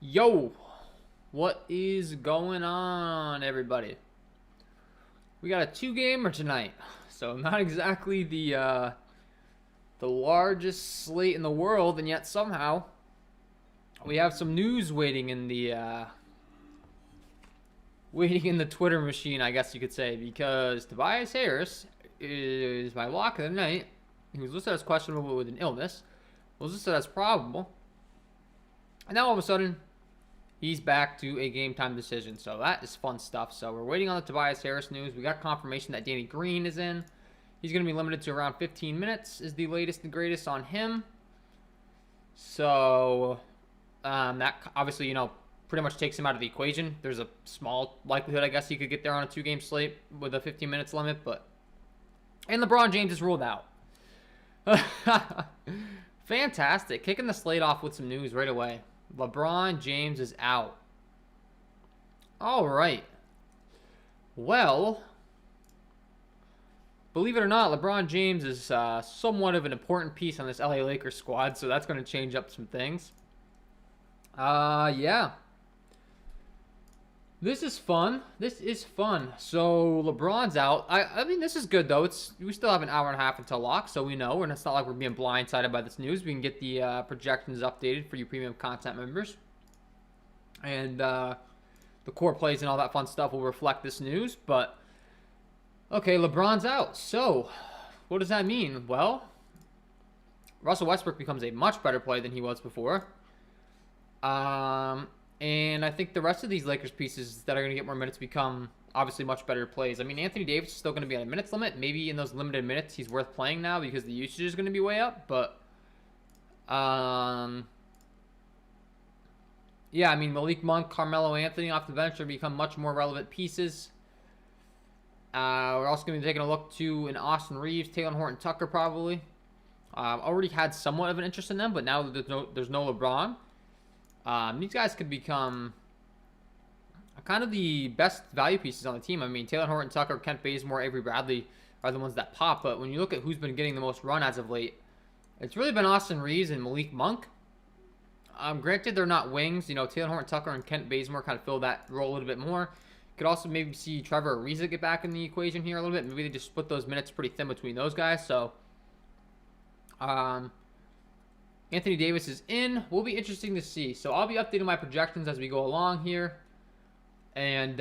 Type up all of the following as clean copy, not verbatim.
Yo, what is going on, everybody? We got a two-gamer tonight, so not exactly the largest slate in the world, and yet somehow we have some news waiting in the Twitter machine, I guess you could say, because Tobias Harris is my lock of the night. He was listed as questionable with an illness, was listed as probable, and now all of a sudden he's back to a game time decision. So that is fun stuff. So we're waiting on the Tobias Harris news. We got confirmation that Danny Green is in. He's going to be limited to around 15 minutes is the latest and greatest on him. So that obviously, pretty much takes him out of the equation. There's a small likelihood, I guess, he could get there on a two-game slate with a 15 minutes limit. And LeBron James is ruled out. Fantastic. Kicking the slate off with some news right away. LeBron James is out. All right. Well, believe it or not, LeBron James is somewhat of an important piece on this LA Lakers squad, so that's going to change up some things. Yeah. This is fun. So LeBron's out. I mean, this is good though. We still have an hour and a half until lock, so we know, and it's not like we're being blindsided by this news. We can get the projections updated for you premium content members, and the core plays and all that fun stuff will reflect this news. But okay, LeBron's out. So what does that mean? Well, Russell Westbrook becomes a much better play than he was before. And I think the rest of these Lakers pieces that are going to get more minutes become obviously much better plays. I mean, Anthony Davis is still going to be on a minutes limit. Maybe in those limited minutes, he's worth playing now because the usage is going to be way up. But, yeah, I mean, Malik Monk, Carmelo Anthony off the bench are become much more relevant pieces. We're also going to be taking a look to an Austin Reeves, Taylor Horton Tucker probably. Already had somewhat of an interest in them, but now there's no LeBron. These guys could become kind of the best value pieces on the team. I mean, Taylor Horton Tucker, Kent Bazemore, Avery Bradley are the ones that pop. But when you look at who's been getting the most run as of late, it's really been Austin Reeves and Malik Monk. Granted, they're not wings. Taylor Horton Tucker and Kent Bazemore kind of fill that role a little bit more. Could also maybe see Trevor Ariza get back in the equation here a little bit. Maybe they just split those minutes pretty thin between those guys. So, Anthony Davis is in. Will be interesting to see. So I'll be updating my projections as we go along here. And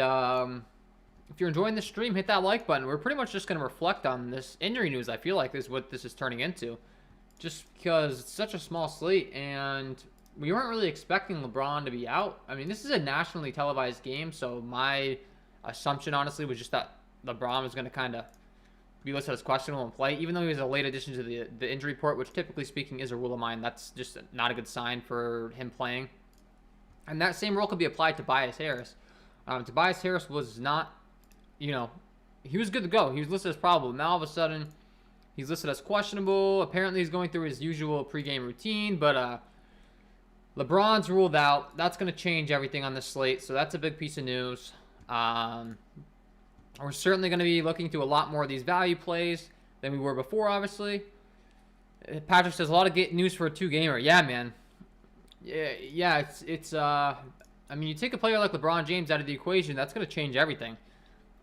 if you're enjoying the stream, hit that like button. We're pretty much just going to reflect on this injury news. I feel like this is what this is turning into. Just because it's such a small slate and we weren't really expecting LeBron to be out. I mean, this is a nationally televised game. So my assumption, honestly, was just that LeBron was going to kind of be listed as questionable and play, even though he was a late addition to the injury report, which typically speaking is a rule of mine. That's just not a good sign for him playing. And that same rule could be applied to Tobias Harris. Tobias Harris was not, he was good to go. He was listed as probable. Now all of a sudden, he's listed as questionable. Apparently he's going through his usual pregame routine, but LeBron's ruled out. That's going to change everything on the slate, so that's a big piece of news. We're certainly going to be looking to a lot more of these value plays than we were before, obviously. Patrick says, a lot of news for a two-gamer. Yeah, man. Yeah, I mean, you take a player like LeBron James out of the equation, that's going to change everything.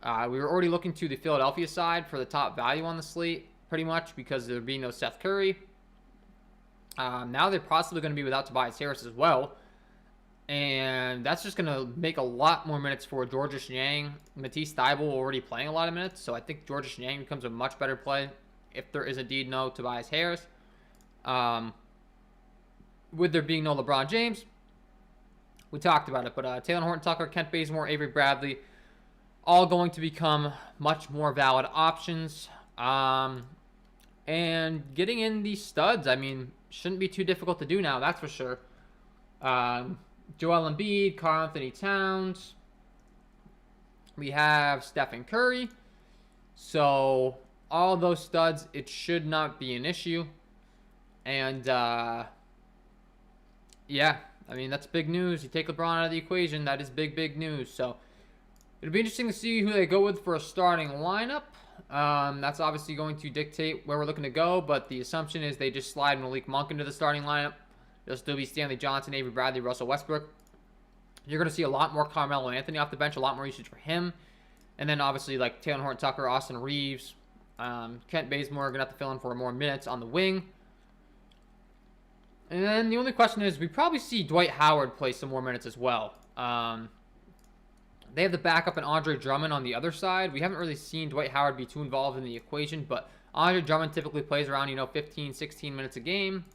We were already looking to the Philadelphia side for the top value on the slate, pretty much, because there being no Seth Curry. Now they're possibly going to be without Tobias Harris as well. And that's just going to make a lot more minutes for Georges Niang. Matisse Thybulle already playing a lot of minutes, so I think Georges Niang becomes a much better play if there is indeed no Tobias Harris. With there being no LeBron James, we talked about it, but Taylor Horton Tucker, Kent Bazemore, Avery Bradley, all going to become much more valid options. And getting in these studs, I mean, shouldn't be too difficult to do now, that's for sure. Joel Embiid, Karl Anthony Towns. We have Stephen Curry. So all those studs, it should not be an issue. And yeah, I mean, that's big news. You take LeBron out of the equation, that is big news. So it'll be interesting to see who they go with for a starting lineup. That's obviously going to dictate where we're looking to go, but the assumption is they just slide Malik Monk into the starting lineup. It'll still be Stanley Johnson, Avery Bradley, Russell Westbrook. You're going to see a lot more Carmelo Anthony off the bench, a lot more usage for him. And then obviously like Taylor Horton-Tucker, Austin Reeves, Kent Bazemore are going to have to fill in for more minutes on the wing. And then the only question is, we probably see Dwight Howard play some more minutes as well. They have the backup in Andre Drummond on the other side. We haven't really seen Dwight Howard be too involved in the equation, but Andre Drummond typically plays around, 15, 16 minutes a game.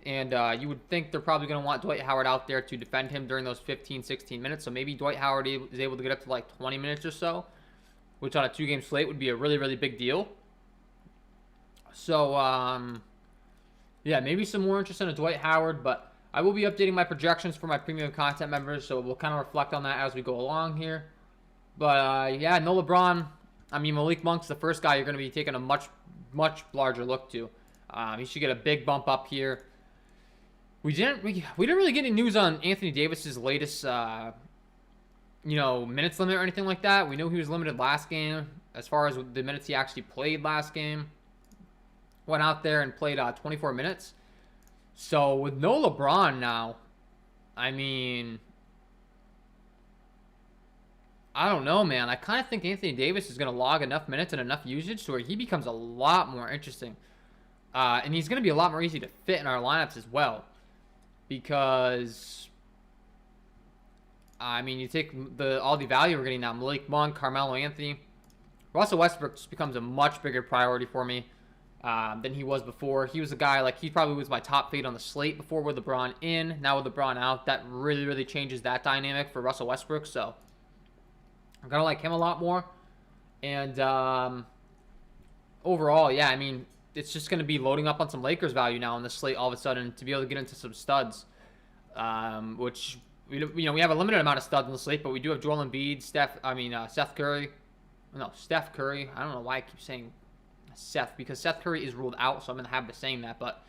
And you would think they're probably going to want Dwight Howard out there to defend him during those 15, 16 minutes. So maybe Dwight Howard is able to get up to like 20 minutes or so, which on a 2-game slate would be a really, really big deal. So, yeah, maybe some more interest in a Dwight Howard, but I will be updating my projections for my premium content members, so we'll kind of reflect on that as we go along here. But, yeah, no LeBron. I mean, Malik Monk's the first guy you're going to be taking a much, much larger look to. He should get a big bump up here. We didn't really get any news on Anthony Davis's latest, minutes limit or anything like that. We knew he was limited last game as far as the minutes he actually played last game. Went out there and played 24 minutes. So with no LeBron now, I mean, I don't know, man. I kind of think Anthony Davis is going to log enough minutes and enough usage to where he becomes a lot more interesting. And he's going to be a lot more easy to fit in our lineups as well. Because, I mean, you take all the value we're getting now. Malik Monk, Carmelo Anthony. Russell Westbrook just becomes a much bigger priority for me than he was before. He was a guy, he probably was my top fade on the slate before with LeBron in. Now with LeBron out, that really, really changes that dynamic for Russell Westbrook. So, I'm going to like him a lot more. And overall, yeah, I mean, it's just going to be loading up on some Lakers value now on the slate all of a sudden to be able to get into some studs, which we have a limited amount of studs on the slate, but we do have Joel Embiid, Steph Curry. No, Steph Curry. I don't know why I keep saying Seth, because Seth Curry is ruled out, so I'm in the habit of saying that. But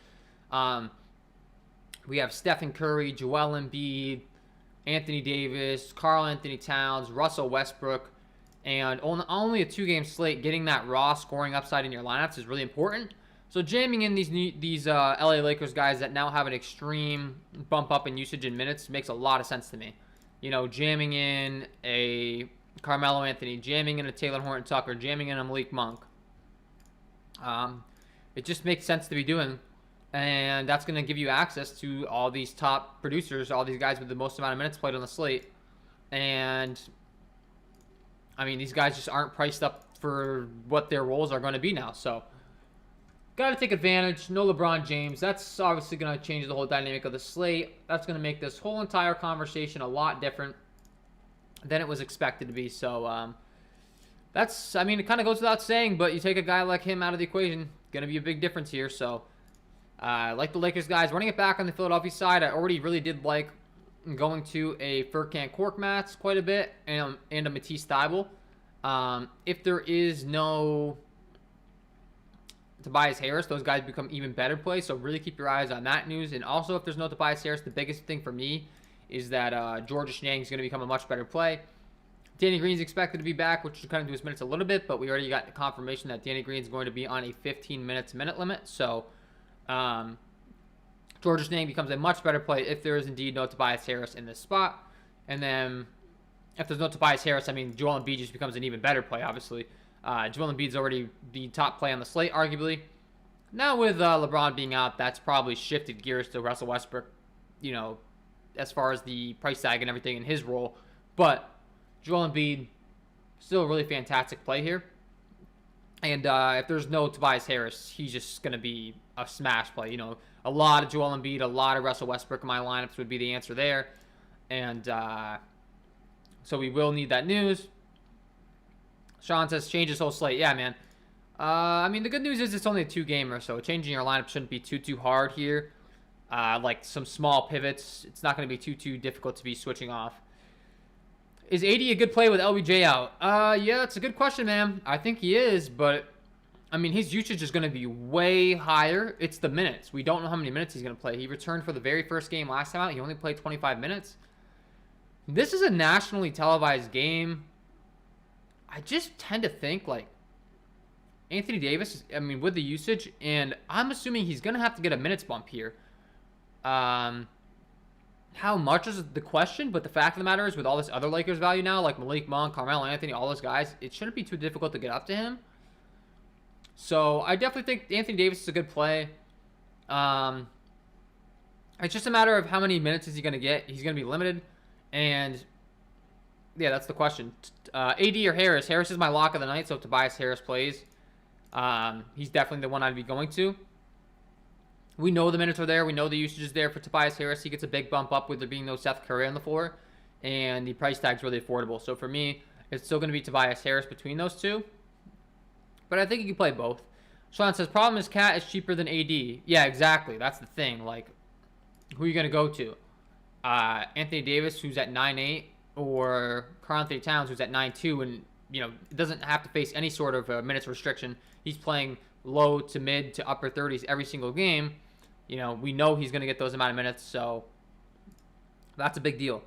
we have Stephen Curry, Joel Embiid, Anthony Davis, Karl Anthony Towns, Russell Westbrook. And only a 2-game slate, getting that raw scoring upside in your lineups is really important. So jamming in these LA Lakers guys that now have an extreme bump up in usage in minutes makes a lot of sense to me. Jamming in a Carmelo Anthony, jamming in a Taylor Horton-Tucker, jamming in a Malik Monk. It just makes sense to be doing. And that's going to give you access to all these top producers, all these guys with the most amount of minutes played on the slate. And I mean, these guys just aren't priced up for what their roles are going to be now. So, got to take advantage. No LeBron James. That's obviously going to change the whole dynamic of the slate. That's going to make this whole entire conversation a lot different than it was expected to be. So, it kind of goes without saying, but you take a guy like him out of the equation, going to be a big difference here. So, like the Lakers guys, running it back on the Philadelphia side, I already really did like going to a Furkan Korkmaz quite a bit and a Matisse Thybulle. If there is no Tobias Harris, those guys become even better plays. So really keep your eyes on that news. And also, if there's no Tobias Harris, the biggest thing for me is that Georges Niang is going to become a much better play. Danny Green's expected to be back, which should kind of do his minutes a little bit, but we already got confirmation that Danny Green's going to be on a 15 minute limit. So, Georges Niang becomes a much better play if there is indeed no Tobias Harris in this spot. And then if there's no Tobias Harris, I mean, Joel Embiid just becomes an even better play, obviously. Joel Embiid's already the top play on the slate, arguably. Now with LeBron being out, that's probably shifted gears to Russell Westbrook, as far as the price tag and everything in his role. But Joel Embiid, still a really fantastic play here. And if there's no Tobias Harris, he's just going to be a smash play. A lot of Joel Embiid, a lot of Russell Westbrook in my lineups would be the answer there. And so we will need that news. Sean says, change his whole slate. Yeah, man. The good news is it's only a 2-gamer, so changing your lineup shouldn't be too hard here. Like some small pivots, it's not going to be too difficult to be switching off. Is AD a good play with LBJ out? Yeah, that's a good question, man. I think he is, but his usage is going to be way higher. It's the minutes. We don't know how many minutes he's going to play. He returned for the very first game last time out. He only played 25 minutes. This is a nationally televised game. I just tend to think, Anthony Davis, with the usage, and I'm assuming he's going to have to get a minutes bump here. how much is the question, but the fact of the matter is with all this other Lakers value now, like Malik Monk, Carmelo Anthony, all those guys, it shouldn't be too difficult to get up to him. So I definitely think Anthony Davis is a good play. It's just a matter of how many minutes is he going to get. He's going to be limited. And, yeah, that's the question. AD or Harris? Harris is my lock of the night, so if Tobias Harris plays, he's definitely the one I'd be going to. We know the minutes are there. We know the usage is there for Tobias Harris. He gets a big bump up with there being no Seth Curry on the floor. And the price tag's really affordable. So for me, it's still going to be Tobias Harris between those two. But I think you can play both. Sean says, problem is Cat is cheaper than AD. Yeah, exactly. That's the thing. Like, who are you going to go to? Anthony Davis, who's at 9.8, or Karl Anthony Towns, who's at 9.2, and, you know, doesn't have to face any sort of minutes restriction. He's playing low to mid to upper 30s every single game. You know, we know he's going to get those amount of minutes, so that's a big deal.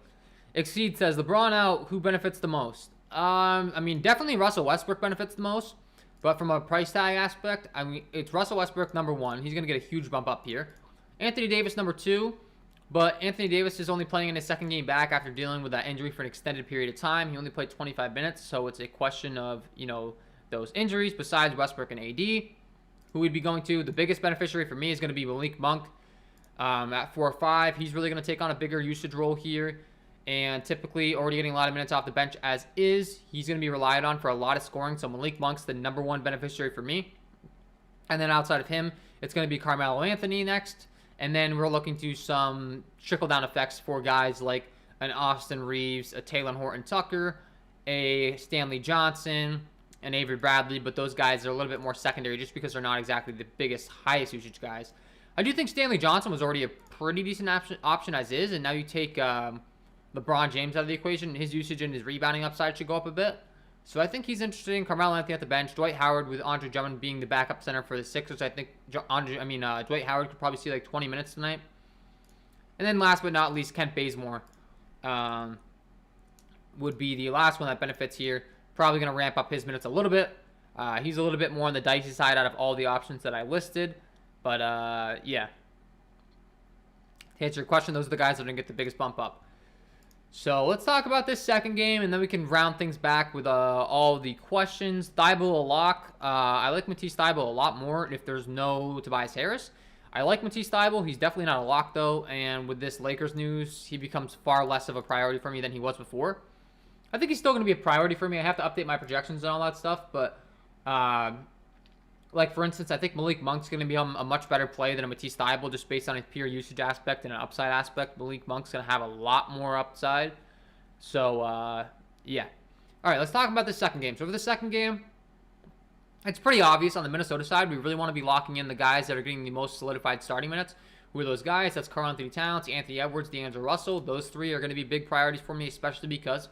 Exceed says, LeBron out, who benefits the most? I mean, definitely Russell Westbrook benefits the most, but from a price tag aspect, I mean, it's Russell Westbrook number 1. He's going to get a huge bump up here. Anthony Davis number 2, but Anthony Davis is only playing in his second game back after dealing with that injury for an extended period of time. He only played 25 minutes, so it's a question of, you know, those injuries besides Westbrook and AD. Who we'd be going to? The biggest beneficiary for me is going to be Malik Monk at 4 or 5. He's really going to take on a bigger usage role here, and typically already getting a lot of minutes off the bench as is. He's going to be relied on for a lot of scoring, so Malik Monk's the number 1 beneficiary for me. And then outside of him, it's going to be Carmelo Anthony next, and then we're looking to some trickle-down effects for guys like an Austin Reeves, a Taylor Horton-Tucker, a Stanley Johnson, and Avery Bradley, but those guys are a little bit more secondary just because they're not exactly the biggest, highest usage guys. I do think Stanley Johnson was already a pretty decent option as is, and now you take LeBron James out of the equation, his usage and his rebounding upside should go up a bit. So I think he's interesting. Carmelo Anthony at the bench. Dwight Howard with Andre Drummond being the backup center for the Sixers. I think Dwight Howard could probably see like 20 minutes tonight. And then last but not least, Kent Bazemore would be the last one that benefits here. Probably going to ramp up his minutes a little bit. He's a little bit more on the dicey side out of all the options that I listed. But, yeah. To answer your question, those are the guys that are going to get the biggest bump up. So, let's talk about this second game, and then we can round things back with all the questions. Thibault a lock. I like Matisse Thibault a lot more if there's no Tobias Harris. I like Matisse Thibault. He's definitely not a lock, though. And with this Lakers news, he becomes far less of a priority for me than he was before. I think he's still going to be a priority for me. I have to update my projections and all that stuff. But, like, for instance, I think Malik Monk's going to be a much better play than a Matisse Thybulle just based on his pure usage aspect and an upside aspect. Malik Monk's going to have a lot more upside. So, yeah. All right, let's talk about the second game. So, for the second game, it's pretty obvious on the Minnesota side. We really want to be locking in the guys that are getting the most solidified starting minutes. Who are those guys? That's Karl Anthony Towns, Anthony Edwards, D'Angelo Russell. Those three are going to be big priorities for me, especially because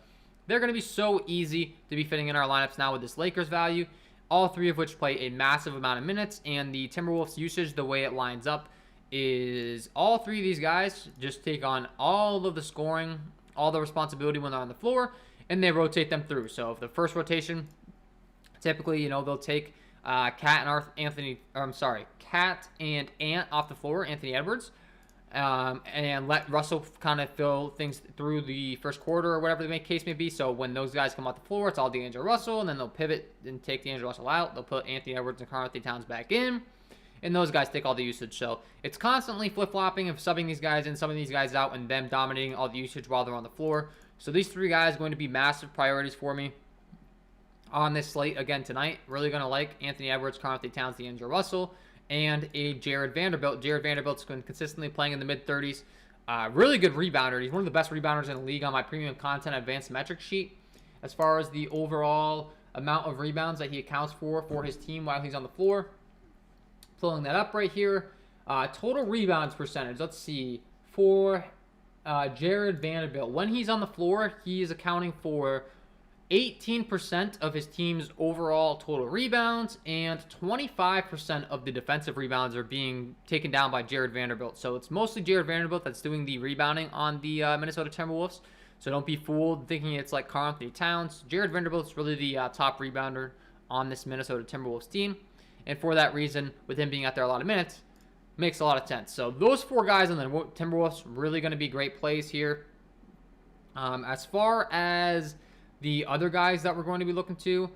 they're going to be so easy to be fitting in our lineups now with this Lakers value. All three of which play a massive amount of minutes. And the Timberwolves usage, the way it lines up, is all three of these guys just take on all of the scoring, all the responsibility when they're on the floor, and they rotate them through. So if the first rotation, typically, you know, they'll take Cat and Ant off the floor, Anthony Edwards, and let Russell kind of fill things through the first quarter or whatever the case may be. So when those guys come off the floor, it's all D'Angelo Russell, and then they'll pivot and take D'Angelo Russell out. They'll put Anthony Edwards and Karl Anthony Towns back in, and those guys take all the usage. So it's constantly flip-flopping of subbing these guys in, subbing these guys out, and them dominating all the usage while they're on the floor. So these three guys are going to be massive priorities for me on this slate again tonight. Really going to like Anthony Edwards, Karl Anthony Towns, D'Angelo Russell, and a Jared Vanderbilt. Jared Vanderbilt's been consistently playing in the mid-30s. Really good rebounder. He's one of the best rebounders in the league on my premium content advanced metric sheet. As far as the overall amount of rebounds that he accounts for his team while he's on the floor. Pulling that up right here. Total rebounds percentage. Let's see. For Jared Vanderbilt, when he's on the floor, he is accounting for 18% of his team's overall total rebounds, and 25% of the defensive rebounds are being taken down by Jared Vanderbilt. So it's mostly Jared Vanderbilt that's doing the rebounding on the Minnesota Timberwolves. So don't be fooled thinking it's like Karl Anthony Towns. Jared Vanderbilt's really the top rebounder on this Minnesota Timberwolves team. And for that reason, with him being out there a lot of minutes, makes a lot of sense. So those 4 guys on the Timberwolves really going to be great plays here. As far as the other guys that we're going to be looking to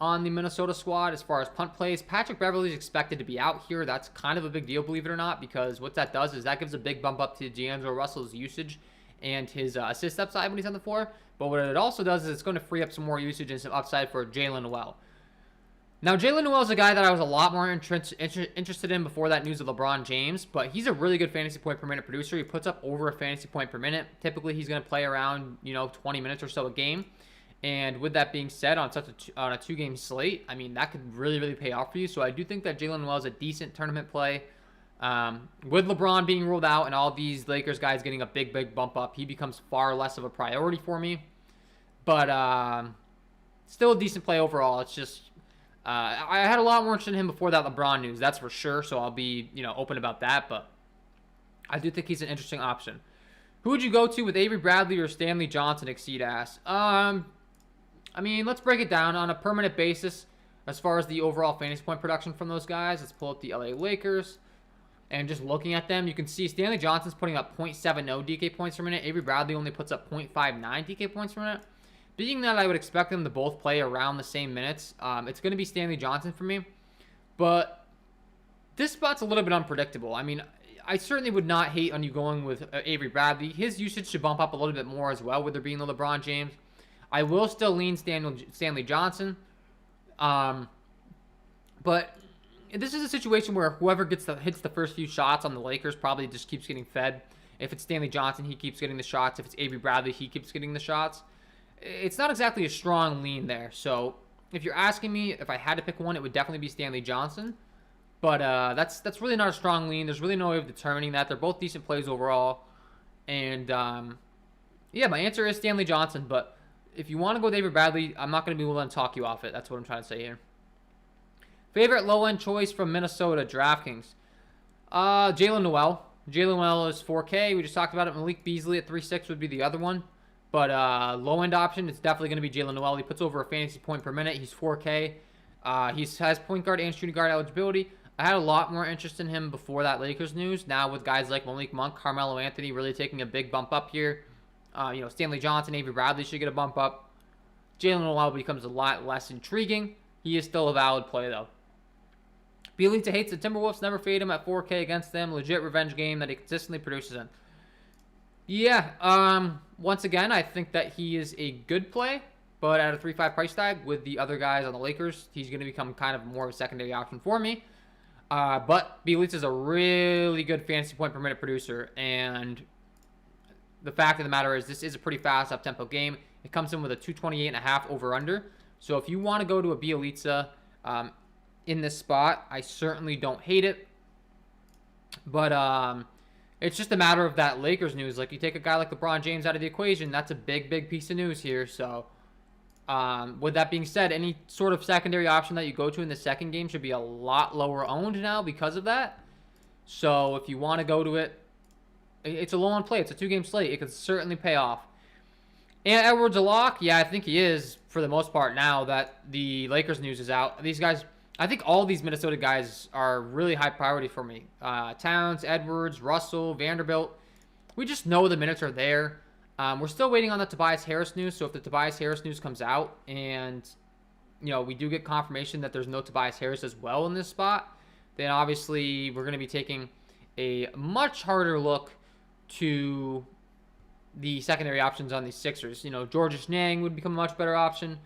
on the Minnesota squad, as far as punt plays, Patrick Beverley is expected to be out here. That's kind of a big deal, believe it or not, because what that does is that gives a big bump up to D'Angelo Russell's usage and his assist upside when he's on the floor. But what it also does is it's going to free up some more usage and some upside for Jalen Noel. Now, Jalen Noel is a guy that I was a lot more interested in before that news of LeBron James, but he's a really good fantasy point per minute producer. He puts up over a fantasy point per minute. Typically, he's going to play around 20 minutes or so a game. And with that being said, on a 2-game slate, I mean, that could really, really pay off for you. So I do think that Jalen Noel is a decent tournament play. With LeBron being ruled out and all these Lakers guys getting a big, big bump up, he becomes far less of a priority for me. But still a decent play overall. It's just I had a lot more interest in him before that LeBron news, that's for sure. So I'll be open about that. But I do think he's an interesting option. Who would you go to with Avery Bradley or Stanley Johnson? Exceed ass. I mean, let's break it down on a permanent basis as far as the overall fantasy point production from those guys. Let's pull up the LA Lakers. And just looking at them, you can see Stanley Johnson's putting up 0.70 DK points per minute. Avery Bradley only puts up 0.59 DK points per minute. Being that I would expect them to both play around the same minutes, it's going to be Stanley Johnson for me. But this spot's a little bit unpredictable. I mean, I certainly would not hate on you going with Avery Bradley. His usage should bump up a little bit more as well with there being the LeBron James. I will still lean Stanley Johnson. But this is a situation where whoever hits the first few shots on the Lakers probably just keeps getting fed. If it's Stanley Johnson, he keeps getting the shots. If it's Avery Bradley, he keeps getting the shots. It's not exactly a strong lean there. So if you're asking me if I had to pick one, it would definitely be Stanley Johnson. But that's really not a strong lean. There's really no way of determining that. They're both decent plays overall. And, yeah, my answer is Stanley Johnson. But if you want to go with Avery Bradley, I'm not going to be willing to talk you off it. That's what I'm trying to say here. Favorite low-end choice from Minnesota, DraftKings. Jalen Noel. Jalen Noel is 4K. We just talked about it. Malik Beasley at 3.6 would be the other one. But low-end option, it's definitely going to be Jalen Noel. He puts over a fantasy point per minute. He's 4K. He has point guard and shooting guard eligibility. I had a lot more interest in him before that Lakers news. Now with guys like Malik Monk, Carmelo Anthony really taking a big bump up here. Stanley Johnson, Avery Bradley should get a bump up. Jalen Noel becomes a lot less intriguing. He is still a valid play, though. Bielitsa hates the Timberwolves. Never fade him at 4K against them. Legit revenge game that he consistently produces in. Yeah, once again, I think that he is a good play. But at a 3.5 price tag with the other guys on the Lakers, he's going to become kind of more of a secondary option for me. But Bielitsa is a really good fantasy point per minute producer. And the fact of the matter is this is a pretty fast up-tempo game. It comes in with a 228.5 over-under. So if you want to go to a Bielitsa in this spot, I certainly don't hate it. But it's just a matter of that Lakers news. Like, you take a guy like LeBron James out of the equation, that's a big, big piece of news here. So with that being said, any sort of secondary option that you go to in the second game should be a lot lower owned now because of that. So if you want to go to it, it's a low-on play. It's a 2-game slate. It could certainly pay off. And Edwards a lock? Yeah, I think he is for the most part now that the Lakers news is out. These guys, I think all these Minnesota guys are really high priority for me. Towns, Edwards, Russell, Vanderbilt. We just know the minutes are there. We're still waiting on the Tobias Harris news. So if the Tobias Harris news comes out and, we do get confirmation that there's no Tobias Harris as well in this spot, then obviously we're going to be taking a much harder look to the secondary options on these Sixers. Georges Niang would become a much better option.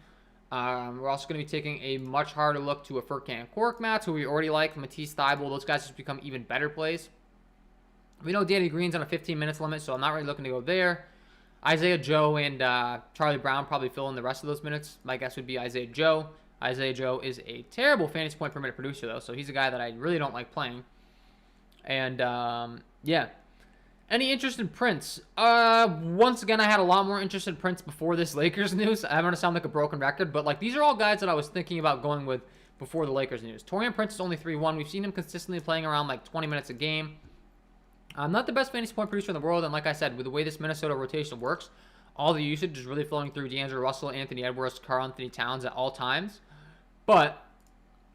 We're also going to be taking a much harder look to a Furkan Korkmaz, who we already like, Matisse Thybulle. Those guys just become even better plays. We know Danny Green's on a 15 minutes limit, so I'm not really looking to go there. Isaiah Joe and Charlie Brown probably fill in the rest of those minutes. My guess would be Isaiah Joe. Isaiah Joe is a terrible fantasy point per minute producer, though, so he's a guy that I really don't like playing. And, yeah. Any interest in Prince? Once again, I had a lot more interest in Prince before this Lakers news. I'm going to sound like a broken record, but these are all guys that I was thinking about going with before the Lakers news. Taurean Prince is only 3-1. We've seen him consistently playing around 20 minutes a game. Not the best fantasy point producer in the world, and like I said, with the way this Minnesota rotation works, all the usage is really flowing through D'Angelo Russell, Anthony Edwards, Karl-Anthony Towns at all times. But,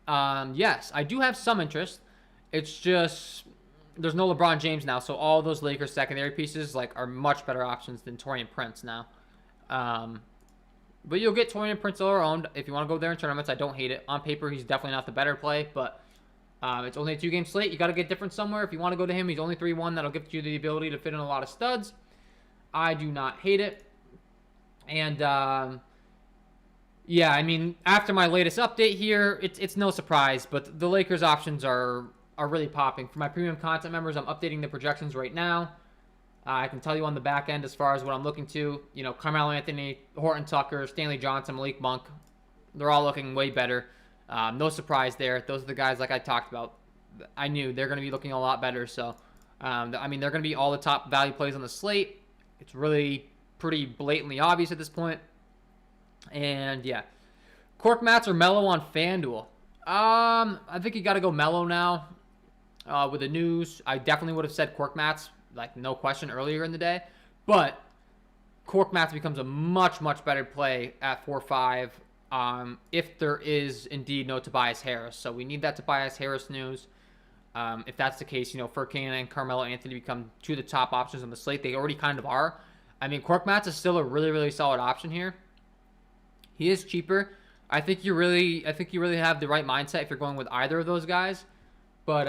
yes, I do have some interest. It's just, there's no LeBron James now, so all those Lakers secondary pieces like are much better options than Taurean Prince now. But you'll get Taurean Prince all owned if you want to go there in tournaments. I don't hate it. On paper, he's definitely not the better play, but it's only a 2-game slate. You got to get different somewhere. If you want to go to him, he's only 3-1. That'll give you the ability to fit in a lot of studs. I do not hate it. And yeah, I mean, after my latest update here, it's no surprise, but the Lakers options are really popping. For my premium content members, I'm updating the projections right now. I can tell you on the back end as far as what I'm looking to. You know, Carmelo Anthony, Horton Tucker, Stanley Johnson, Malik Monk. They're all looking way better. No surprise there. Those are the guys like I talked about. I knew they're going to be looking a lot better. So, I mean, they're going to be all the top value plays on the slate. It's really pretty blatantly obvious at this point. And, yeah. Cork Mats or Melo on FanDuel? I think you got to go Melo now. With the news, I definitely would have said Cork Mats, like no question, earlier in the day. But Cork Mats becomes a much, much better play at 4-5 if there is indeed no Tobias Harris. So we need that Tobias Harris news. If that's the case, you know, Furkan and Carmelo Anthony become two of the top options on the slate. They already kind of are. I mean, Cork Mats is still a really, really solid option here. He is cheaper. I think you really have the right mindset if you're going with either of those guys. But,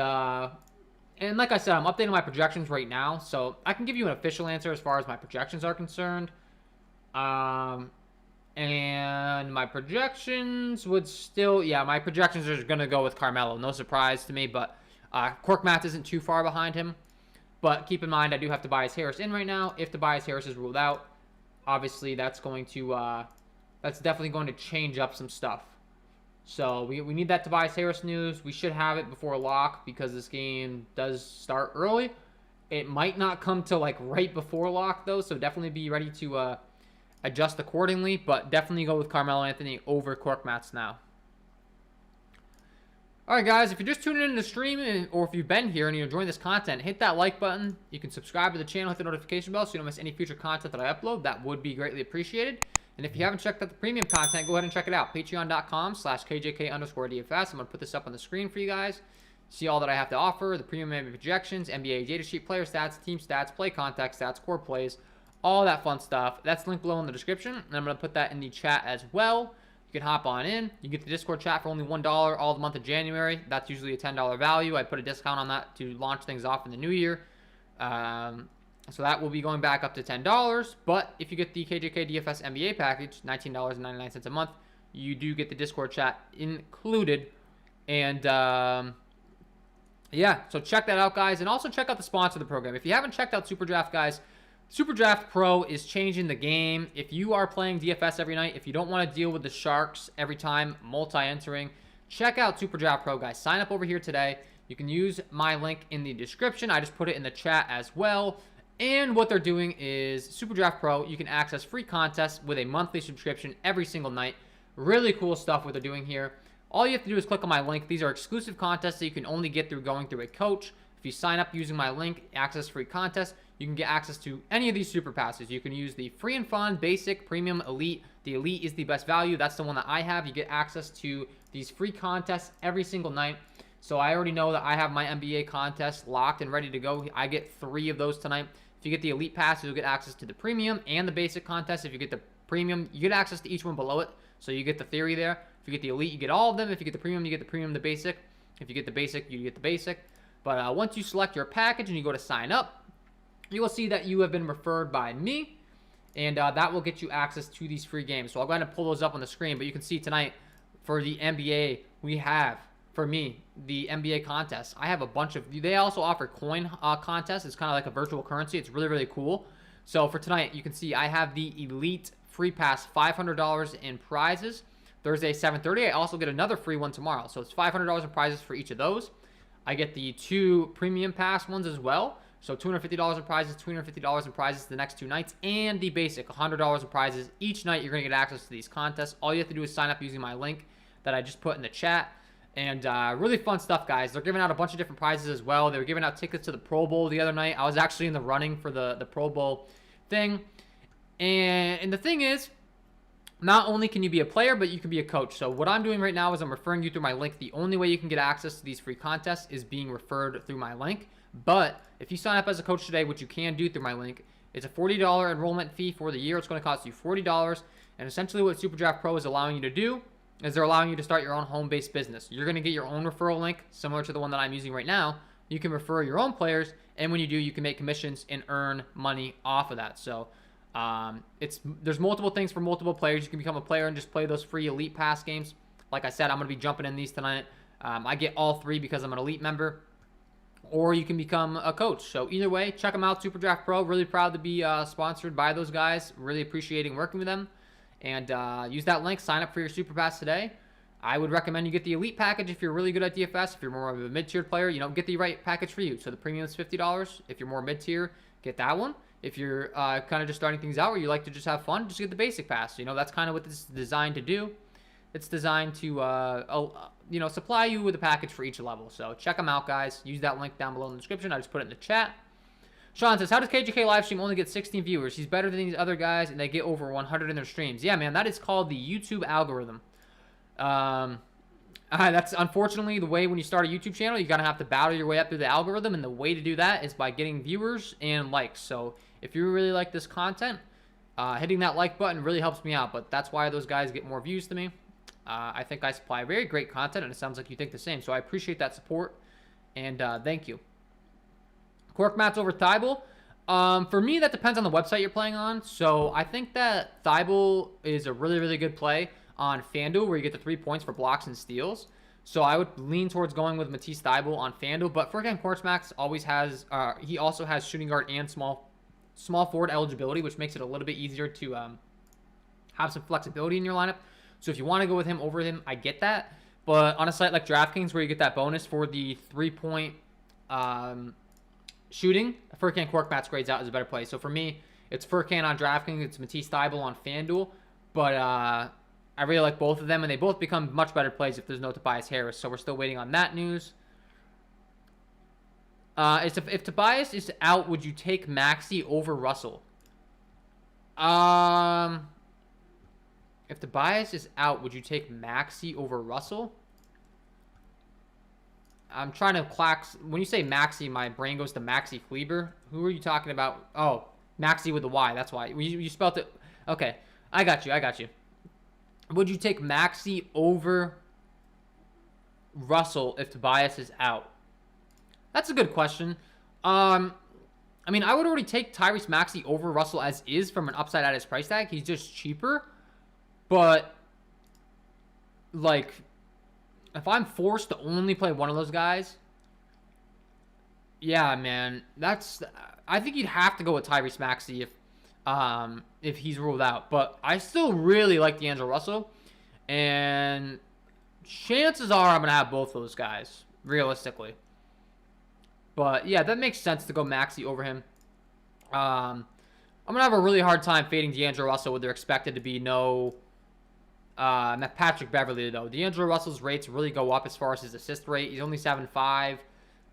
and like I said, I'm updating my projections right now, so I can give you an official answer as far as my projections are concerned. And my projections would still, yeah, my projections are going to go with Carmelo. No surprise to me, but Cork Mats isn't too far behind him. But keep in mind, I do have Tobias Harris in right now. If Tobias Harris is ruled out, obviously that's going to, that's definitely going to change up some stuff. So we need that Tobias Harris news. We should have it before lock because this game does start early. It might not come till like right before lock though, so definitely be ready to adjust accordingly. But definitely go with Carmelo Anthony over Cork Mats now. All right, guys, if you're just tuning in to the stream or if you've been here and you're enjoying this content, hit that like button. You can subscribe to the channel, hit the notification bell so you don't miss any future content that I upload. That would be greatly appreciated. And if you haven't checked out the premium content, go ahead and check it out. Patreon.com/KJK_DFS. I'm going to put this up on the screen for you guys. See all that I have to offer. The premium NBA projections, NBA data sheet, player stats, team stats, play contact stats, core plays, all that fun stuff. That's linked below in the description. And I'm going to put that in the chat as well. You can hop on in. You get the Discord chat for only $1 all the month of January. That's usually a $10 value. I put a discount on that to launch things off in the new year. So that will be going back up to $10. But if you get the KJK DFS NBA package, $19.99 a month, you do get the Discord chat included. And yeah, so check that out, guys. And also check out the sponsor of the program. If you haven't checked out SuperDraft, guys, SuperDraft Pro is changing the game. If you are playing DFS every night, if you don't want to deal with the sharks every time, multi-entering, check out SuperDraft Pro, guys. Sign up over here today. You can use my link in the description. I just put it in the chat as well. And what they're doing is SuperDraft Pro, you can access free contests with a monthly subscription every single night. Really cool stuff what they're doing here. All you have to do is click on my link. These are exclusive contests that you can only get through going through a coach. If you sign up using my link, access free contests, you can get access to any of these super passes. You can use the free and fun, basic, premium, elite. The elite is the best value. That's the one that I have. You get access to these free contests every single night. So I already know that I have my NBA contest locked and ready to go. I get 3 of those tonight. If you get the elite pass, you'll get access to the premium and the basic contest. If you get the premium, you get access to each one below it. So you get the theory there. If you get the elite, you get all of them. If you get the premium, you get the premium, the basic. If you get the basic, you get the basic. But once you select your package and you go to sign up, you will see that you have been referred by me. And that will get you access to these free games. So I'll go ahead and pull those up on the screen. But you can see tonight for the NBA, we have, for me, the NBA contest. I have a bunch of, they also offer coin contests. It's kind of like a virtual currency. It's really, really cool. So for tonight, you can see I have the Elite Free Pass, $500 in prizes. Thursday, 7:30. I also get another free one tomorrow. So it's $500 in prizes for each of those. I get the 2 Premium Pass ones as well. So $250 in prizes, $250 in prizes the next 2 nights. And the basic, $100 in prizes. Each night, you're going to get access to these contests. All you have to do is sign up using my link that I just put in the chat. And really fun stuff, guys. They're giving out a bunch of different prizes as well. They were giving out tickets to the Pro Bowl the other night. I was actually in the running for the Pro Bowl thing. And the thing is, not only can you be a player, but you can be a coach. So what I'm doing right now is I'm referring you through my link. The only way you can get access to these free contests is being referred through my link. But if you sign up as a coach today, which you can do through my link, it's a $40 enrollment fee for the year. It's going to cost you $40. And essentially what SuperDraft Pro is allowing you to do is they're allowing you to start your own home-based business. You're going to get your own referral link, similar to the one that I'm using right now. You can refer your own players, and when you do, you can make commissions and earn money off of that. So there's multiple things for multiple players. You can become a player and just play those free Elite Pass games. Like I said, I'm going to be jumping in these tonight. I get all 3 because I'm an Elite member. Or you can become a coach. So either way, check them out, SuperDraft Pro. Really proud to be sponsored by those guys. Really appreciating working with them. And use that link. Sign up for your Super Pass today. I would recommend you get the Elite package if you're really good at DFS. If you're more of a mid-tiered player, get the right package for you. So the premium is $50. If you're more mid-tier, get that one. If you're kind of just starting things out or you like to just have fun, just get the basic pass. That's kind of what this is designed to do. It's designed to, supply you with a package for each level. So check them out, guys. Use that link down below in the description. I just put it in the chat. Sean says, how does KJK livestream only get 16 viewers? He's better than these other guys, and they get over 100 in their streams. Yeah, man, that is called the YouTube algorithm. That's unfortunately the way when you start a YouTube channel, you're going to have to battle your way up through the algorithm, and the way to do that is by getting viewers and likes. So if you really like this content, hitting that like button really helps me out, but that's why those guys get more views to me. I think I supply very great content, and it sounds like you think the same, so I appreciate that support, and thank you. Cork Mats over Thibault. For me, that depends on the website you're playing on. So I think that Thibault is a really, really good play on FanDuel, where you get the 3 points for blocks and steals. So I would lean towards going with Matisse Thibault on FanDuel. But Furkan Korkmaz always has, he also has shooting guard and small forward eligibility, which makes it a little bit easier to have some flexibility in your lineup. So if you want to go with him over him, I get that. But on a site like DraftKings, where you get that bonus for the 3-point shooting, Furkan Korkmaz grades out as a better play. So for me, it's Furkan on DraftKings, it's Matisse Thibault on FanDuel. But I really like both of them, and they both become much better plays if there's no Tobias Harris. So we're still waiting on that news. If Tobias is out, would you take Maxey over Russell? If Tobias is out, would you take Maxey over Russell? I'm trying to when you say Maxey, my brain goes to Maxi Kleber. Who are you talking about? Oh, Maxey with the Y. That's why. You spelled it. Okay. I got you. Would you take Maxey over Russell if Tobias is out? That's a good question. I mean, I would already take Tyrese Maxey over Russell as is from an upside at his price tag. He's just cheaper. But, like, if I'm forced to only play one of those guys, yeah, man, I think you'd have to go with Tyrese Maxey if he's ruled out. But I still really like D'Angelo Russell, and chances are I'm gonna have both those guys realistically. But yeah, that makes sense to go Maxey over him. I'm gonna have a really hard time fading D'Angelo Russell with there expected to be no. Patrick Beverley, though. D'Angelo Russell's rates really go up as far as his assist rate. He's only 7.5.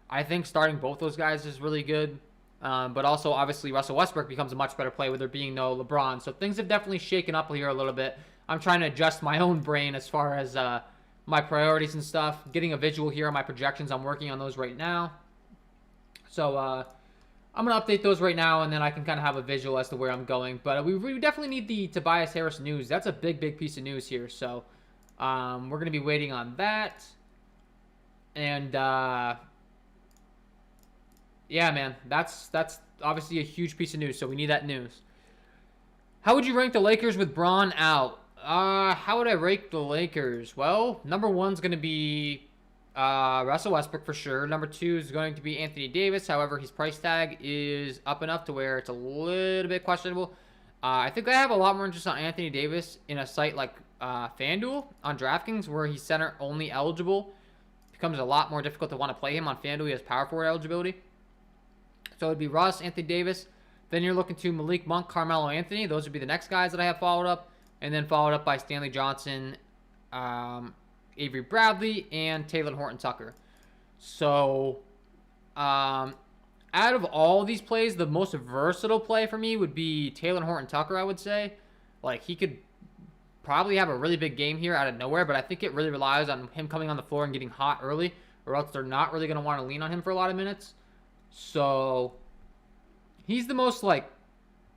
I think starting both those guys is really good. But also, obviously, Russell Westbrook becomes a much better play with there being no LeBron. So things have definitely shaken up here a little bit. I'm trying to adjust my own brain as far as my priorities and stuff. Getting a visual here on my projections. I'm working on those right now. So, I'm going to update those right now, and then I can kind of have a visual as to where I'm going. But we definitely need the Tobias Harris news. That's a big, big piece of news here. So we're going to be waiting on that. And, yeah, man, that's obviously a huge piece of news. So we need that news. How would you rank the Lakers with Bron out? How would I rank the Lakers? Well, number one's going to be Russell Westbrook for sure. Number 2 is going to be Anthony Davis. However, his price tag is up enough to where it's a little bit questionable. I think I have a lot more interest on Anthony Davis in a site like FanDuel on DraftKings, where he's center only eligible. It becomes a lot more difficult to want to play him on FanDuel. He has power forward eligibility. So it would be Russ, Anthony Davis. Then you're looking to Malik Monk, Carmelo Anthony. Those would be the next guys that I have followed up. And then followed up by Stanley Johnson, Avery Bradley, and Taylor Horton-Tucker. So, out of all these plays, the most versatile play for me would be Taylor Horton-Tucker, I would say. Like, he could probably have a really big game here out of nowhere, but I think it really relies on him coming on the floor and getting hot early, or else they're not really going to want to lean on him for a lot of minutes. So he's the most like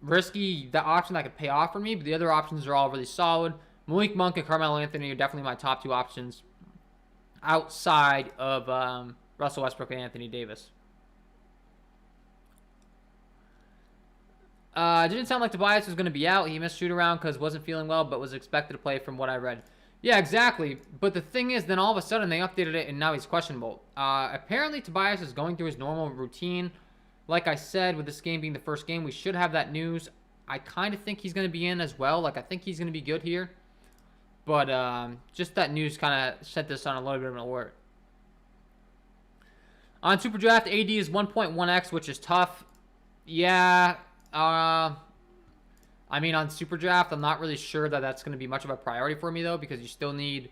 risky the option that could pay off for me, but the other options are all really solid. Malik Monk and Carmelo Anthony are definitely my top two options outside of Russell Westbrook and Anthony Davis. Didn't sound like Tobias was going to be out. He missed shoot around because wasn't feeling well, but was expected to play from what I read. Yeah, exactly. But the thing is, then all of a sudden they updated it and now he's questionable. Apparently Tobias is going through his normal routine. Like I said, with this game being the first game, we should have that news. I kind of think he's going to be in as well. Like, I think he's going to be good here. But just that news kind of set this on a little bit of an alert. On SuperDraft, AD is 1.1x, which is tough. Yeah. I mean, on SuperDraft, I'm not really sure that that's going to be much of a priority for me, though, because you still need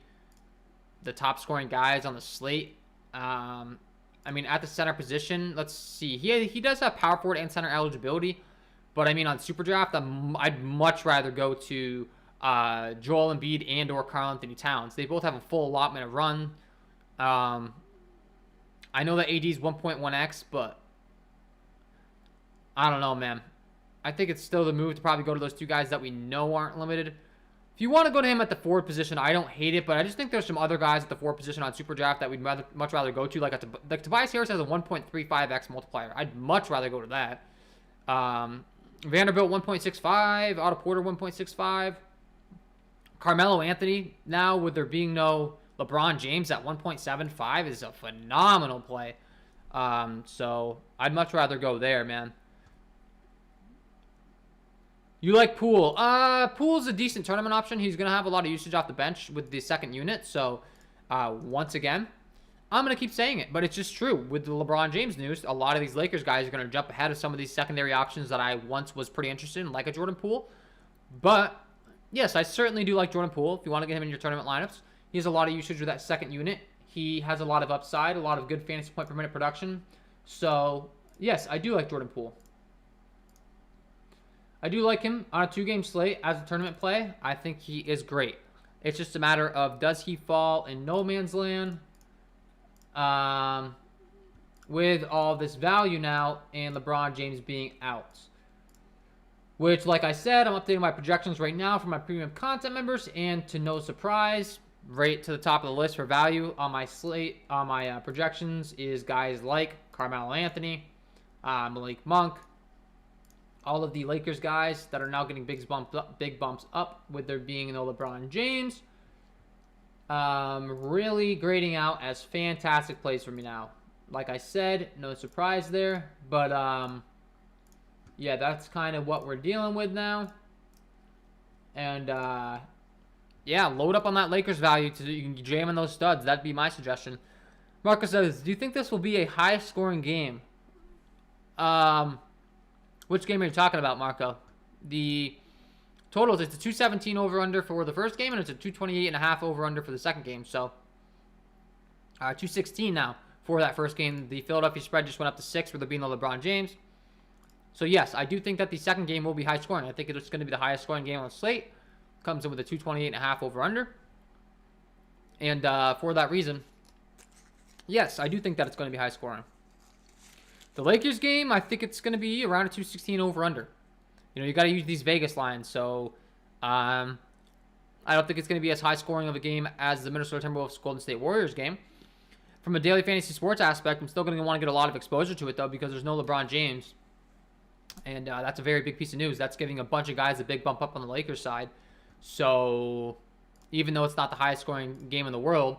the top-scoring guys on the slate. I mean, at the center position, let's see. He does have power forward and center eligibility, but, I mean, on SuperDraft, I'd much rather go to Joel Embiid and or Karl Anthony Towns. They both have a full allotment of run. I know that AD is 1.1x, but I don't know, man. I think it's still the move to probably go to those two guys that we know aren't limited. If you want to go to him at the forward position, I don't hate it, but I just think there's some other guys at the forward position on SuperDraft that we'd much rather go to. Like Tobias Harris has a 1.35x multiplier. I'd much rather go to that. Vanderbilt 1.65, Otto Porter 1.65. Carmelo Anthony, now with there being no LeBron James at 1.75 is a phenomenal play. So I'd much rather go there, man. You like Poole? Poole's a decent tournament option. He's going to have a lot of usage off the bench with the second unit. So, once again, I'm going to keep saying it. But it's just true. With the LeBron James news, a lot of these Lakers guys are going to jump ahead of some of these secondary options that I once was pretty interested in, like a Jordan Poole. But, yes, I certainly do like Jordan Poole. If you want to get him in your tournament lineups, he has a lot of usage with that second unit. He has a lot of upside, a lot of good fantasy point per minute production. So, yes, I do like Jordan Poole. I do like him on a two-game slate as a tournament play. I think he is great. It's just a matter of, does he fall in no man's land with all this value now and LeBron James being out? Which, like I said, I'm updating my projections right now for my premium content members, and to no surprise, right to the top of the list for value on my slate, on my projections, is guys like Carmelo Anthony, Malik Monk, all of the Lakers guys that are now getting big bumps up with there being no LeBron James. Really grading out as fantastic plays for me now. Like I said, no surprise there. But, yeah, that's kind of what we're dealing with now. And, yeah, load up on that Lakers value so you can jam in those studs. That'd be my suggestion. Marco says, do you think this will be a high-scoring game? Which game are you talking about, Marco? The totals, it's a 217 over-under for the first game, and it's a 228.5 over-under for the second game. So, 216 now for that first game. The Philadelphia spread just went up to 6 with there being no LeBron James. So, yes, I do think that the second game will be high-scoring. I think it's going to be the highest-scoring game on the slate. Comes in with a 228.5 over-under. And for that reason, yes, I do think that it's going to be high-scoring. The Lakers game, I think it's going to be around a 216 over-under. You know, you got to use these Vegas lines. So, I don't think it's going to be as high-scoring of a game as the Minnesota Timberwolves Golden State Warriors game. From a daily fantasy sports aspect, I'm still going to want to get a lot of exposure to it, though, because there's no LeBron James. And that's a very big piece of news. That's giving a bunch of guys a big bump up on the Lakers side. So, even though it's not the highest-scoring game in the world,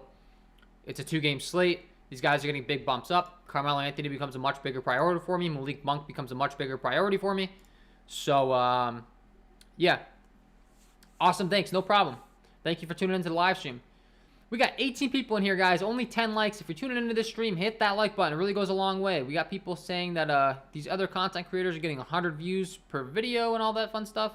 it's a two-game slate. These guys are getting big bumps up. Carmelo Anthony becomes a much bigger priority for me. Malik Monk becomes a much bigger priority for me. So, yeah. Awesome. Thanks. No problem. Thank you for tuning into the live stream. We got 18 people in here, guys. Only 10 likes. If you're tuning into this stream, hit that like button. It really goes a long way. We got people saying that these other content creators are getting 100 views per video and all that fun stuff.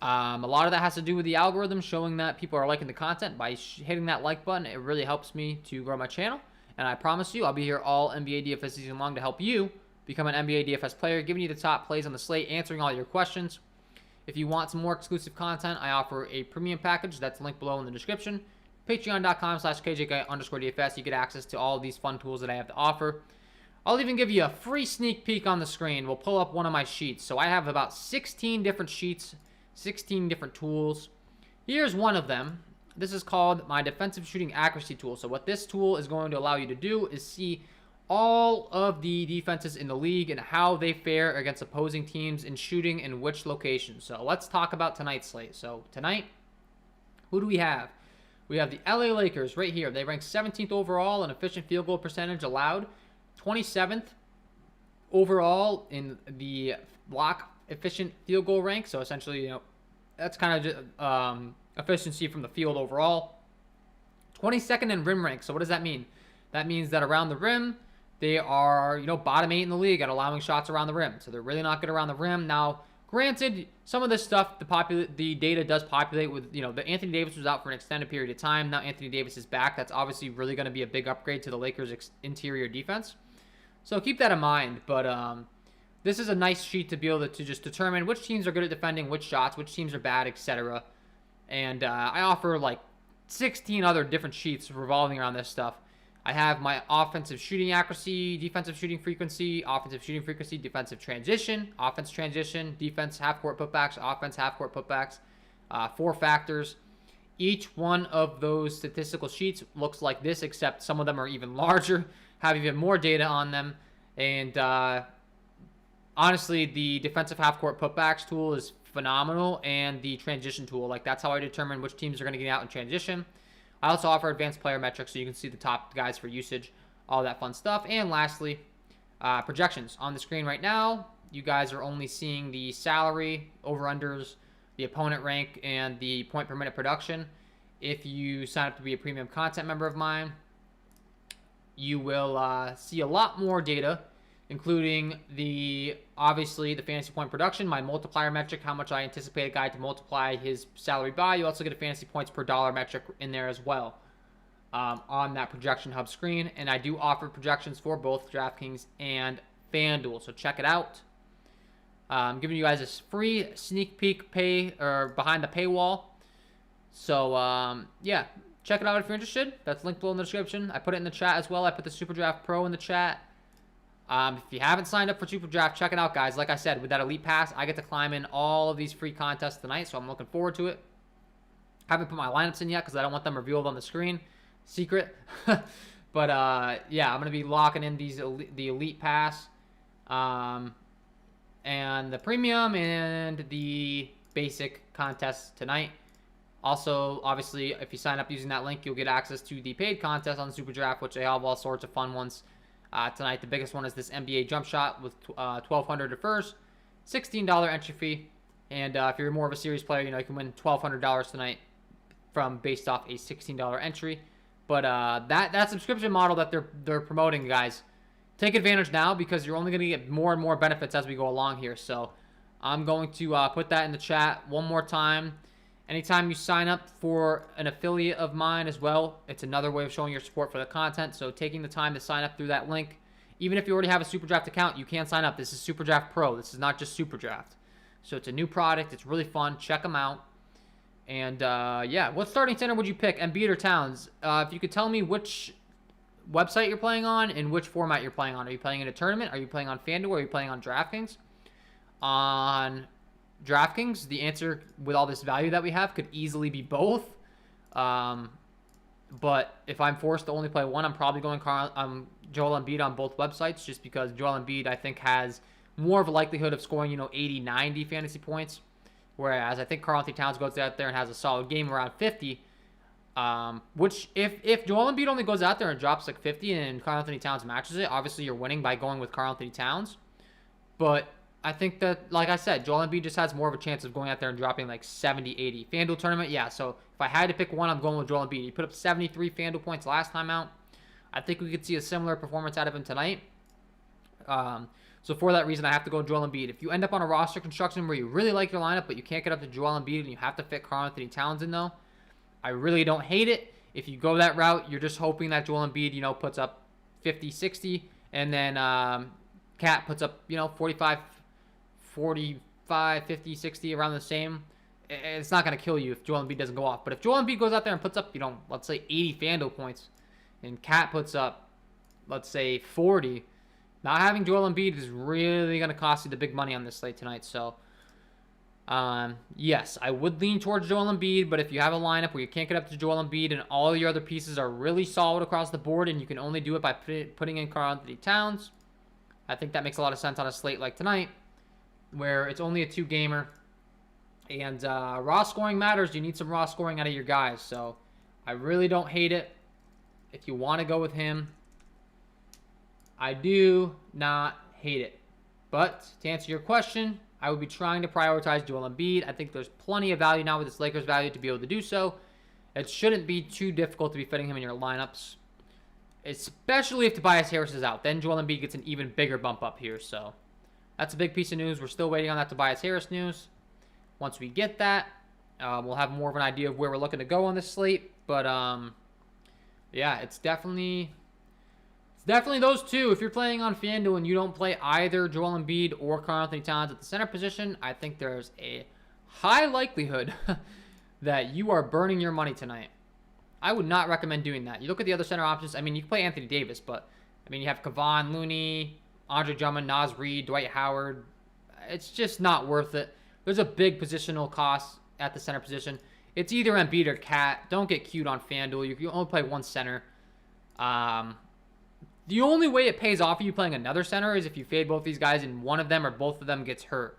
A lot of that has to do with the algorithm showing that people are liking the content. By hitting that like button, it really helps me to grow my channel. And I promise you, I'll be here all NBA DFS season long to help you become an NBA DFS player, giving you the top plays on the slate, answering all your questions. If you want some more exclusive content, I offer a premium package. That's linked below in the description. Patreon.com/KJK_DFS. You get access to all of these fun tools that I have to offer. I'll even give you a free sneak peek on the screen. We'll pull up one of my sheets. So I have about 16 different sheets, 16 different tools. Here's one of them. This is called my defensive shooting accuracy tool. So what this tool is going to allow you to do is see all of the defenses in the league and how they fare against opposing teams in shooting in which location. So let's talk about tonight's slate. So tonight, who do we have? We have the LA Lakers right here. They rank 17th overall in efficient field goal percentage allowed, 27th overall in the block efficient field goal rank. So essentially, that's kind of just, efficiency from the field overall. 22nd in rim rank. So what does that mean? That means that around the rim, they are, bottom 8 in the league at allowing shots around the rim. So they're really not good around the rim. Now, granted, some of this stuff, the data does populate with, the Anthony Davis was out for an extended period of time. Now Anthony Davis is back. That's obviously really going to be a big upgrade to the Lakers' interior defense. So keep that in mind. But this is a nice sheet to be able to just determine which teams are good at defending which shots, which teams are bad, etc. And I offer like 16 other different sheets revolving around this stuff. I have my offensive shooting accuracy, defensive shooting frequency, offensive shooting frequency, defensive transition, offense transition, defense half-court putbacks, offense half-court putbacks, 4 factors. Each one of those statistical sheets looks like this, except some of them are even larger, have even more data on them. And honestly, the defensive half-court putbacks tool is phenomenal, and the transition tool, that's how I determine which teams are going to get out in transition. I also offer advanced player metrics, so you can see the top guys for usage, all that fun stuff. And lastly, projections on the screen right now. You guys are only seeing the salary, over-unders, the opponent rank, and the point per minute production. If you sign up to be a premium content member of mine, you will see a lot more data, including obviously the fantasy point production, my multiplier metric, how much I anticipate a guy to multiply his salary by. You also get a fantasy points per dollar metric in there as well on that projection hub screen. And I do offer projections for both DraftKings and FanDuel, so check it out. I'm giving you guys a free sneak peek behind the paywall. So yeah, check it out if you're interested. That's linked below in the description. I put it in the chat as well. I put the Super Draft Pro in the chat. If you haven't signed up for Super Draft, check it out, guys. Like I said, with that Elite Pass, I get to climb in all of these free contests tonight, so I'm looking forward to it. I haven't put my lineups in yet because I don't want them revealed on the screen. Secret. But, yeah, I'm going to be locking in the Elite Pass, and the Premium and the Basic contests tonight. Also, obviously, if you sign up using that link, you'll get access to the paid contest on Super Draft, which they have all sorts of fun ones. Tonight, the biggest one is this NBA jump shot with $1,200 at first, $16 entry fee, and if you're more of a serious player, you can win $1,200 tonight based off a $16 entry. But that subscription model that they're promoting, guys, take advantage now because you're only going to get more and more benefits as we go along here. So I'm going to put that in the chat one more time. Anytime you sign up for an affiliate of mine as well, it's another way of showing your support for the content. So taking the time to sign up through that link, even if you already have a Super Draft account, you can sign up. This is Super Draft Pro. This is not just Super Draft. So it's a new product. It's really fun. Check them out. And yeah, what starting center would you pick, Embiid or Towns? If you could tell me which website you're playing on and which format you're playing on. Are you playing in a tournament? Are you playing on FanDuel? Are you playing on DraftKings? On DraftKings, the answer with all this value that we have could easily be both. But if I'm forced to only play one, I'm probably going Joel Embiid on both websites, just because Joel Embiid, I think, has more of a likelihood of scoring, 80, 90 fantasy points. Whereas I think Karl-Anthony Towns goes out there and has a solid game around 50. Which, if Joel Embiid only goes out there and drops like 50 and Karl-Anthony Towns matches it, obviously you're winning by going with Karl-Anthony Towns. But I think that, like I said, Joel Embiid just has more of a chance of going out there and dropping like 70, 80. FanDuel tournament, yeah. So if I had to pick one, I'm going with Joel Embiid. He put up 73 FanDuel points last time out. I think we could see a similar performance out of him tonight. So for that reason, I have to go Joel Embiid. If you end up on a roster construction where you really like your lineup, but you can't get up to Joel Embiid and you have to fit Karl-Anthony Towns in, though, I really don't hate it. If you go that route, you're just hoping that Joel Embiid, puts up 50, 60, and then Cat puts up, 45, 50, 60, around the same. It's not going to kill you if Joel Embiid doesn't go off. But if Joel Embiid goes out there and puts up, let's say 80 FanDuel points, and Cat puts up, let's say 40, Not having Joel Embiid is really going to cost you the big money on this slate tonight. So, yes, I would lean towards Joel Embiid, but if you have a lineup where you can't get up to Joel Embiid and all your other pieces are really solid across the board and you can only do it by putting in Karl-Anthony Towns, I think that makes a lot of sense on a slate like tonight where it's only a 2-gamer. And raw scoring matters. You need some raw scoring out of your guys. So I really don't hate it. If you want to go with him, I do not hate it. But to answer your question, I would be trying to prioritize Joel Embiid. I think there's plenty of value now with this Lakers value to be able to do so. It shouldn't be too difficult to be fitting him in your lineups, especially if Tobias Harris is out. Then Joel Embiid gets an even bigger bump up here. So that's a big piece of news. We're still waiting on that Tobias Harris news. Once we get that, we'll have more of an idea of where we're looking to go on this slate. But, yeah, it's definitely those two. If you're playing on FanDuel and you don't play either Joel Embiid or Karl-Anthony Towns at the center position, I think there's a high likelihood that you are burning your money tonight. I would not recommend doing that. You look at the other center options. I mean, you can play Anthony Davis, but, I mean, you have Kevon Looney, Andre Drummond, Naz Reid, Dwight Howard. It's just not worth it. There's a big positional cost at the center position. It's either Embiid or Cat. Don't get cute on FanDuel. You can only play one center. The only way it pays off for you playing another center is if you fade both these guys and one of them or both of them gets hurt.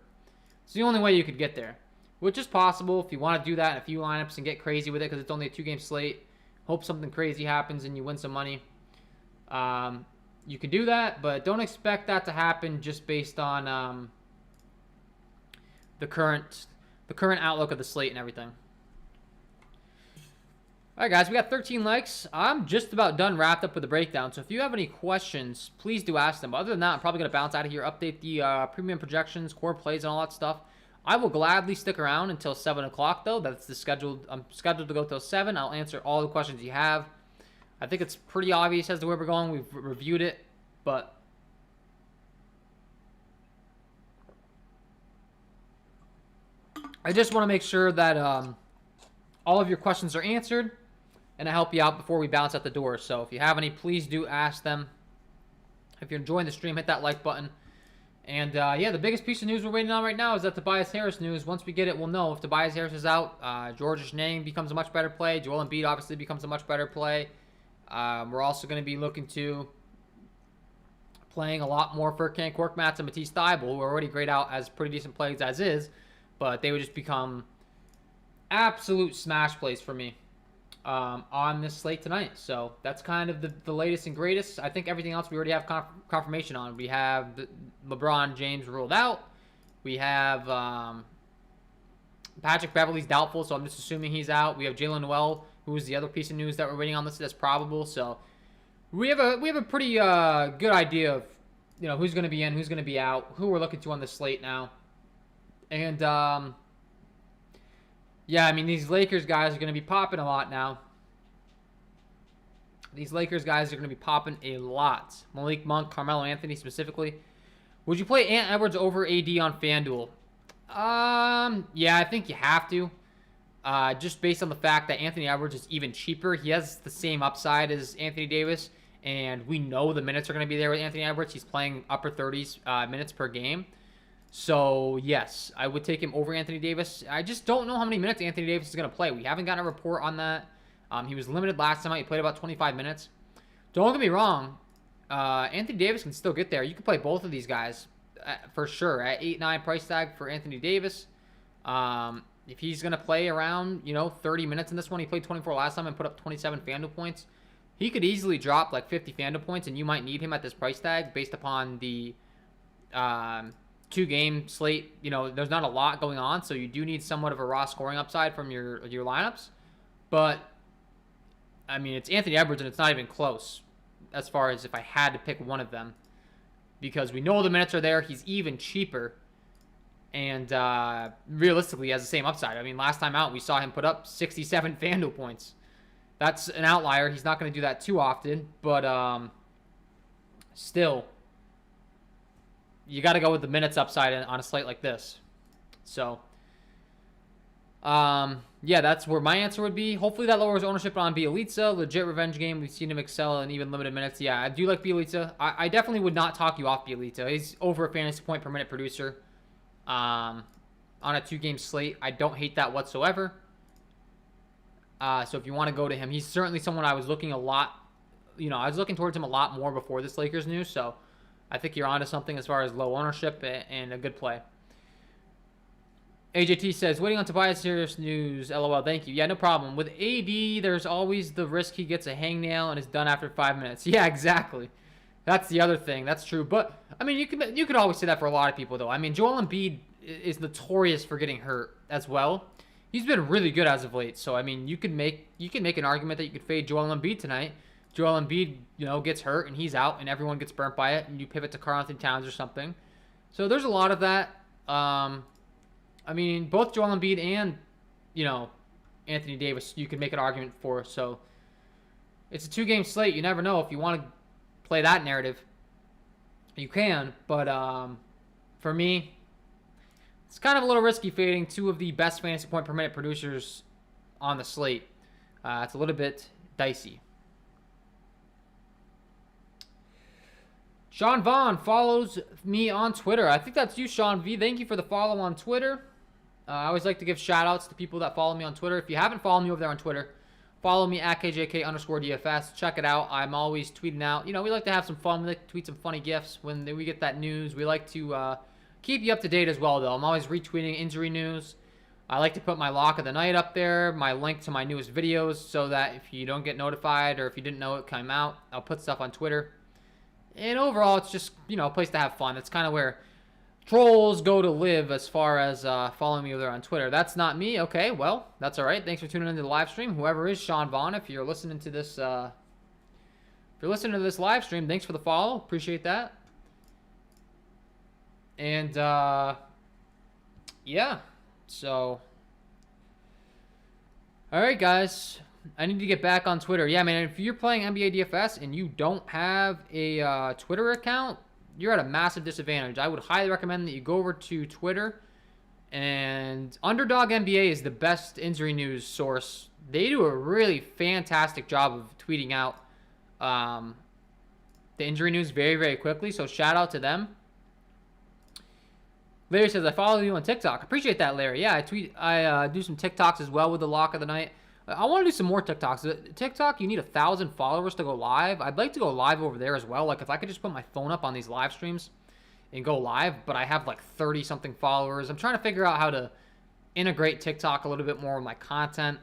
It's the only way you could get there, which is possible if you want to do that in a few lineups and get crazy with it because it's only a 2-game slate. Hope something crazy happens and you win some money. You can do that, but don't expect that to happen just based on the current outlook of the slate and everything. All right, guys, we got 13 likes. I'm just about done wrapped up with the breakdown. So if you have any questions, please do ask them. But other than that, I'm probably going to bounce out of here, update the premium projections, core plays, and all that stuff. I will gladly stick around until 7 o'clock, though. That's the scheduled. I'm scheduled to go till 7. I'll answer all the questions you have. I think it's pretty obvious as to where we're going. We've reviewed it, but I just want to make sure that all of your questions are answered, and I help you out before we bounce out the door. So if you have any, please do ask them. If you're enjoying the stream, hit that like button. And, yeah, the biggest piece of news we're waiting on right now is that Tobias Harris news. Once we get it, we'll know. If Tobias Harris is out, Georges Niang becomes a much better play. Joel Embiid obviously becomes a much better play. We're also going to be looking to playing a lot more Furkan Korkmaz and Matisse Thybulle, who are already grayed out as pretty decent plays as is. But they would just become absolute smash plays for me on this slate tonight. So that's kind of the latest and greatest. I think everything else we already have confirmation on. We have LeBron James ruled out. We have Patrick Beverley's doubtful, so I'm just assuming he's out. We have Jalen Noel, who is the other piece of news that we're waiting on listed as probable. So we have a pretty good idea of who's going to be in, who's going to be out, who we're looking to on the slate now. And, yeah, I mean, these Lakers guys are going to be popping a lot now. These Lakers guys are going to be popping a lot. Malik Monk, Carmelo Anthony specifically. Would you play Ant Edwards over AD on FanDuel? Yeah, I think you have to. Just based on the fact that Anthony Edwards is even cheaper. He has the same upside as Anthony Davis. And we know the minutes are going to be there with Anthony Edwards. He's playing upper 30s minutes per game. So, yes, I would take him over Anthony Davis. I just don't know how many minutes Anthony Davis is going to play. We haven't gotten a report on that. He was limited last time out. He played about 25 minutes. Don't get me wrong. Anthony Davis can still get there. You can play both of these guys for sure at 8-9 price tag for Anthony Davis. If he's going to play around, 30 minutes in this one, he played 24 last time and put up 27 FanDuel points. He could easily drop like 50 FanDuel points, and you might need him at this price tag based upon the 2-game slate. There's not a lot going on, so you do need somewhat of a raw scoring upside from your lineups. But I mean, it's Anthony Edwards, and it's not even close as far as if I had to pick one of them, because we know the minutes are there. He's even cheaper, and realistically, he has the same upside. I mean, last time out, we saw him put up 67 FanDuel points. That's an outlier. He's not going to do that too often, but still, you got to go with the minutes upside on a slate like this. So, Yeah, that's where my answer would be. Hopefully that lowers ownership on Bielitsa. Legit revenge game. We've seen him excel in even limited minutes. Yeah, I do like Bielitsa. I definitely would not talk you off Bielitsa. He's over a fantasy point per minute producer. On a 2-game slate. I don't hate that whatsoever. So if you want to go to him, he's certainly someone I was looking a lot. I was looking towards him a lot more before this Lakers news. So I think you're onto something as far as low ownership and a good play. AJT says, waiting on Tobias Harris news. LOL, thank you. Yeah, no problem. With AD, there's always the risk he gets a hangnail and is done after 5 minutes. Yeah, exactly. That's the other thing. That's true. But, I mean, you could always say that for a lot of people, though. I mean, Joel Embiid is notorious for getting hurt as well. He's been really good as of late. So, I mean, you can make an argument that you could fade Joel Embiid tonight. Joel Embiid, gets hurt and he's out and everyone gets burnt by it. And you pivot to Karl-Anthony Towns or something. So, there's a lot of that. I mean, both Joel Embiid and, Anthony Davis, you could make an argument for. So, it's a 2-game slate. You never know if you want to play that narrative. You can. But for me, it's kind of a little risky fading 2 of the best fantasy point per minute producers on the slate. It's a little bit dicey. Sean Vaughn follows me on Twitter. I think that's you, Sean V. Thank you for the follow on Twitter. I always like to give shout-outs to people that follow me on Twitter. If you haven't followed me over there on Twitter, follow me at KJK_DFS. Check it out. I'm always tweeting out. We like to have some fun. We like to tweet some funny gifs when we get that news. We like to keep you up to date as well, though. I'm always retweeting injury news. I like to put my lock of the night up there, my link to my newest videos, so that if you don't get notified or if you didn't know it came out, I'll put stuff on Twitter. And overall, it's just, a place to have fun. It's kind of where trolls go to live as far as following me over there on Twitter. That's not me. Okay, well, that's all right. Thanks for tuning into the live stream. Whoever is Sean Vaughn, if you're listening to this, live stream, thanks for the follow. Appreciate that. And yeah, so all right, guys. I need to get back on Twitter. Yeah, man, if you're playing NBA DFS and you don't have a Twitter account, you're at a massive disadvantage. I would highly recommend that you go over to Twitter, and Underdog NBA is the best injury news source. They do a really fantastic job of tweeting out the injury news very, very quickly, so shout out to them. Larry says, I follow you on TikTok. Appreciate that, Larry. Yeah, I do some TikToks as well with the lock of the night. I want to do some more TikToks. TikTok, you need 1,000 followers to go live. I'd like to go live over there as well. Like, if I could just put my phone up on these live streams and go live, but I have like 30-something followers. I'm trying to figure out how to integrate TikTok a little bit more with my content.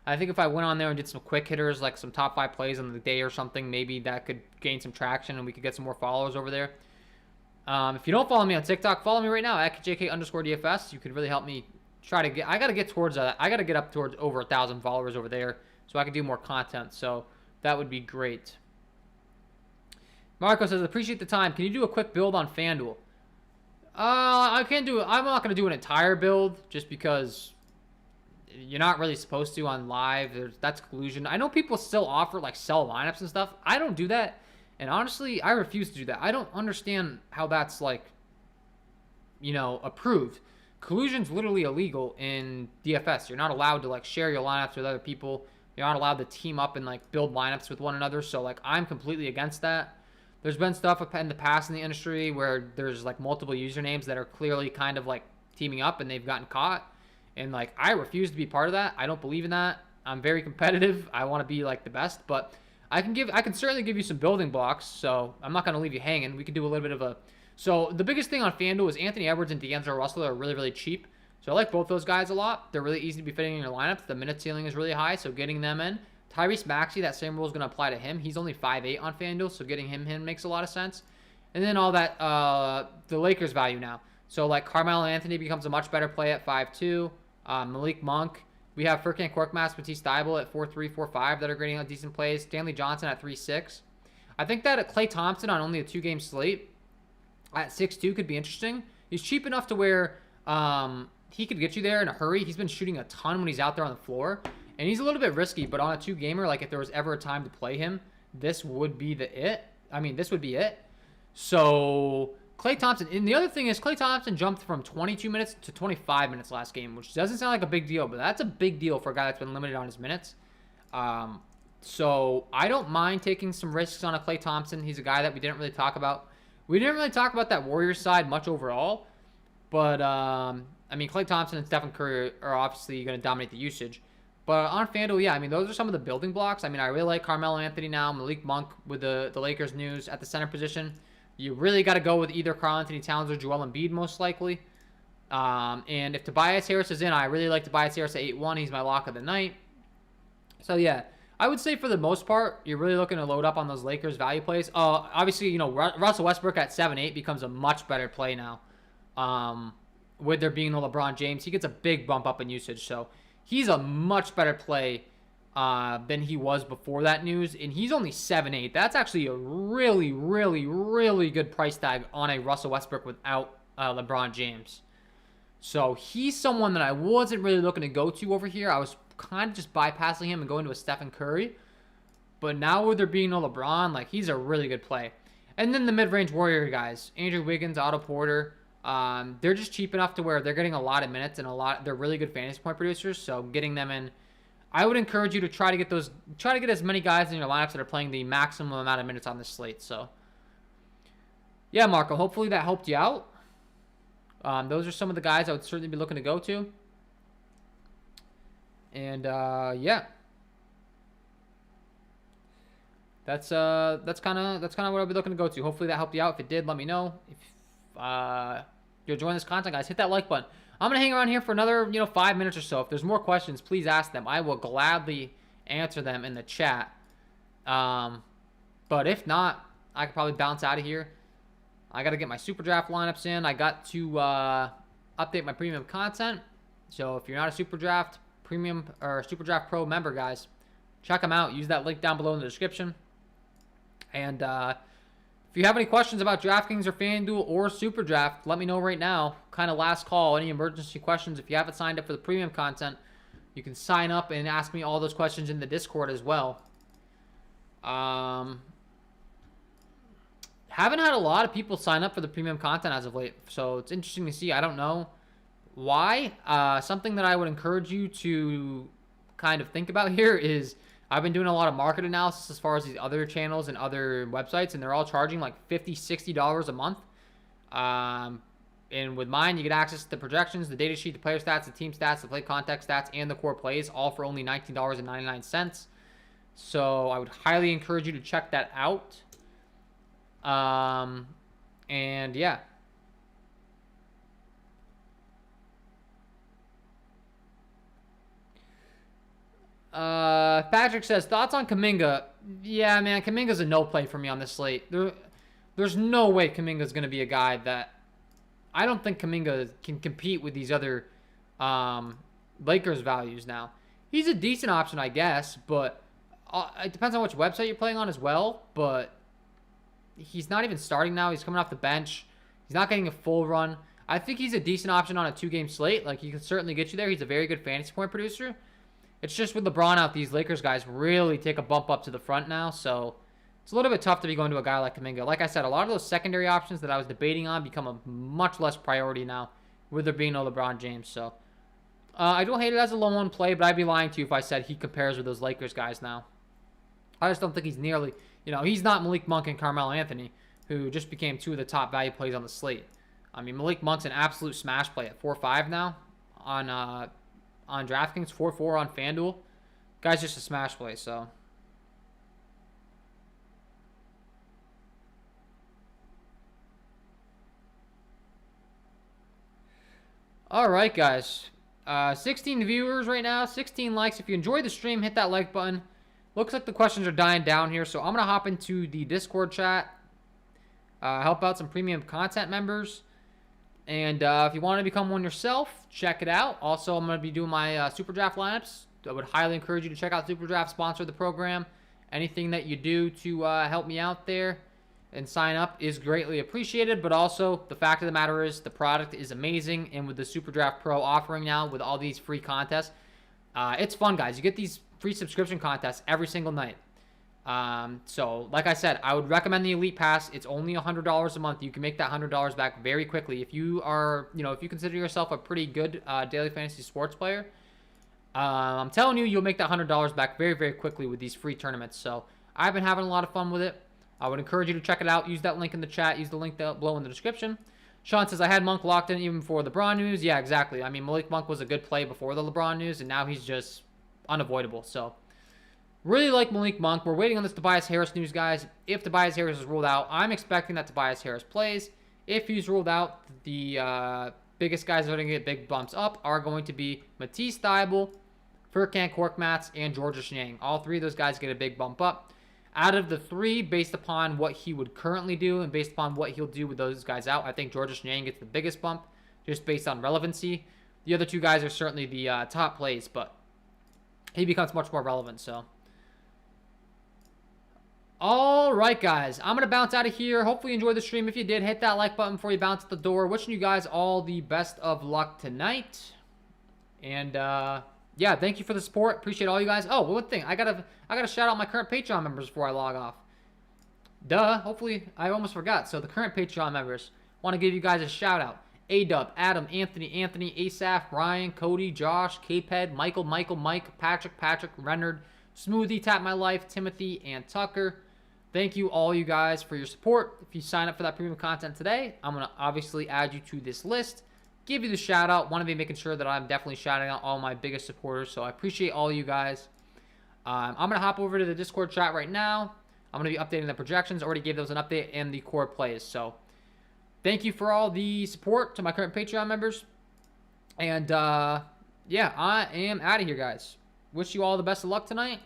I think if I went on there and did some quick hitters, like some top 5 plays on the day or something, maybe that could gain some traction and we could get some more followers over there. If you don't follow me on TikTok, follow me right now at KJK_DFS. You could really help me I got to get towards I got to get up towards over 1,000 followers over there so I can do more content. So that would be great. Marco says, appreciate the time. Can you do a quick build on FanDuel? I can't do it. I'm not going to do an entire build just because you're not really supposed to on live. That's collusion. I know people still offer like sell lineups and stuff. I don't do that. And honestly, I refuse to do that. I don't understand how that's like, approved. Collusion's literally illegal in DFS. You're not allowed to like share your lineups with other people. You're not allowed to team up and like build lineups with one another. So like I'm completely against that. There's been stuff in the past in the industry where there's like multiple usernames that are clearly kind of like teaming up and they've gotten caught. And like I refuse to be part of that. I don't believe in that. I'm very competitive. I want to be like the best, but I can certainly give you some building blocks. So I'm not going to leave you hanging. We could do a little bit of a. So the biggest thing on FanDuel is Anthony Edwards and D'Angelo Russell are really, really cheap. So I like both those guys a lot. They're really easy to be fitting in your lineups. The minute ceiling is really high, so getting them in. Tyrese Maxey, that same rule is going to apply to him. He's only 5'8" on FanDuel, so getting him makes a lot of sense. And then all that, the Lakers value now. So like Carmelo Anthony becomes a much better play at 5'2". Malik Monk. We have Furkan Korkmaz, Matisse Thybulle at 4'3", 4'5" that are grading out decent plays. Stanley Johnson at 3'6". I think that Klay Thompson on only a 2-game slate at 6'2" could be interesting. He's cheap enough to where he could get you there in a hurry. He's been shooting a ton when he's out there on the floor. And he's a little bit risky, but on a 2-gamer, like if there was ever a time to play him, this would be it. So Klay Thompson. And the other thing is Klay Thompson jumped from 22 minutes to 25 minutes last game, which doesn't sound like a big deal, but that's a big deal for a guy that's been limited on his minutes. So I don't mind taking some risks on a Klay Thompson. He's a guy that we didn't really talk about. We didn't really talk about that Warriors side much overall, but I mean, Klay Thompson and Stephen Curry are obviously going to dominate the usage. But on FanDuel, yeah, I mean, those are some of the building blocks. I mean, I really like Carmelo Anthony now, Malik Monk with the Lakers news at the center position. You really got to go with either Karl Anthony Towns or Joel Embiid most likely. And if Tobias Harris is in, I really like Tobias Harris at 8-1. He's my lock of the night. So, yeah, I would say for the most part, you're really looking to load up on those Lakers value plays. Obviously, you know, Russell Westbrook at 7-8 becomes a much better play now. With there being no LeBron James, he gets a big bump up in usage. So, he's a much better play than he was before that news. And he's only 7-8. That's actually a really, really, really good price tag on a Russell Westbrook without LeBron James. So he's someone that I wasn't really looking to go to over here. I was kind of just bypassing him and going to a Stephen Curry. But now with there being no LeBron, like, he's a really good play. And then the mid-range Warrior guys, Andrew Wiggins, Otto Porter, they're just cheap enough to where they're getting a lot of minutes and they're really good fantasy point producers. So getting them in, I would encourage you to try to get as many guys in your lineups that are playing the maximum amount of minutes on this slate. So yeah, Marco, hopefully that helped you out. Those are some of the guys I would certainly be looking to go to. And yeah, that's kind of what I'll be looking to go to. Hopefully that helped you out. If it did, let me know. If you're enjoying this content, guys, hit that like button. I'm gonna hang around here for another 5 minutes or so. If there's more questions, please ask them. I will gladly answer them in the chat. But if not, I could probably bounce out of here. I got to get my Super Draft lineups in. I got to update my premium content. So if you're not a Super Draft Premium or Super Draft Pro member, guys, check them out. Use that link down below in the description. And if you have any questions about DraftKings or FanDuel or Super Draft, let me know right now. Kind of last call. Any emergency questions? If you haven't signed up for the premium content, you can sign up and ask me all those questions in the Discord as well. Haven't had a lot of people sign up for the premium content as of late, so it's interesting to see. I don't know why. Something that I would encourage you to kind of think about here is I've been doing a lot of market analysis as far as these other channels and other websites, and they're all charging like $50, $60 a month. And with mine, you get access to the projections, the data sheet, the player stats, the team stats, the play context stats, and the core plays, all for only $19.99. So I would highly encourage you to check that out. And yeah. Patrick says, thoughts on Kuminga? Yeah, man, Kuminga's a no play for me on this slate. There's no way Kuminga's going to be a guy that... I don't think Kuminga can compete with these other Lakers values now. He's a decent option, I guess, but it depends on which website you're playing on as well, but he's not even starting now. He's coming off the bench. He's not getting a full run. I think he's a decent option on a 2-game slate. Like, he can certainly get you there. He's a very good fantasy point producer. It's just with LeBron out, these Lakers guys really take a bump up to the front now, so it's a little bit tough to be going to a guy like Kuminga. Like I said, a lot of those secondary options that I was debating on become a much less priority now with there being no LeBron James. So I don't hate it as a low one play, but I'd be lying to you if I said he compares with those Lakers guys now. I just don't think he's nearly, he's not Malik Monk and Carmelo Anthony, who just became two of the top value plays on the slate. I mean, Malik Monk's an absolute smash play at 4-5 now on DraftKings, 4-4 on FanDuel. Guy's just a smash play, so... All right, guys. 16 viewers right now, 16 likes. If you enjoyed the stream, hit that like button. Looks like the questions are dying down here, so I'm going to hop into the Discord chat, help out some premium content members. And if you want to become one yourself, check it out. Also, I'm going to be doing my Super Draft lineups. I would highly encourage you to check out Super Draft, sponsor the program. Anything that you do to help me out there and sign up is greatly appreciated. But also, the fact of the matter is the product is amazing. And with the Super Draft Pro offering now with all these free contests, it's fun, guys. You get these free subscription contests every single night. So like I said, I would recommend the Elite Pass. It's only $100 a month. You can make that $100 back very quickly. If you are, if you consider yourself a pretty good daily fantasy sports player, I'm telling you, you'll make that $100 back very, very quickly with these free tournaments. So I've been having a lot of fun with it. I would encourage you to check it out. Use that link in the chat. Use the link below in the description. Sean says, I had Monk locked in even before LeBron news. Yeah, exactly. I mean, Malik Monk was a good play before the LeBron news, and now he's just unavoidable. So really like Malik Monk. We're waiting on this Tobias Harris news, guys. If Tobias Harris is ruled out, I'm expecting that Tobias Harris plays. If he's ruled out, the biggest guys that are going to get big bumps up are going to be Matisse Thybulle, Furkan Korkmaz, and Georges Niang. All three of those guys get a big bump up. Out of the three, based upon what he would currently do and based upon what he'll do with those guys out, I think Georges Niang gets the biggest bump just based on relevancy. The other two guys are certainly the top plays, but he becomes much more relevant. So, all right, guys, I'm going to bounce out of here. Hopefully you enjoyed the stream. If you did, hit that like button before you bounce at the door. Wishing you guys all the best of luck tonight. And, yeah, thank you for the support. Appreciate all you guys. Oh, one thing. I gotta shout out my current Patreon members before I log off. Duh. Hopefully, I almost forgot. So the current Patreon members, want to give you guys a shout out. A-Dub, Adam, Anthony, Asaph, Ryan, Cody, Josh, K-Ped, Michael, Mike, Patrick, Renard, Smoothie, Tap My Life, Timothy, and Tucker. Thank you all you guys for your support. If you sign up for that premium content today, I'm going to obviously add you to this list. Give you the shout out. Want to be making sure that I'm definitely shouting out all my biggest supporters. So I appreciate all you guys. I'm going to hop over to the Discord chat right now. I'm going to be updating the projections. Already gave those an update and the core plays. So thank you for all the support to my current Patreon members. And yeah, I am out of here, guys. Wish you all the best of luck tonight.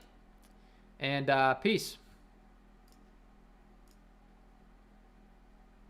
And peace.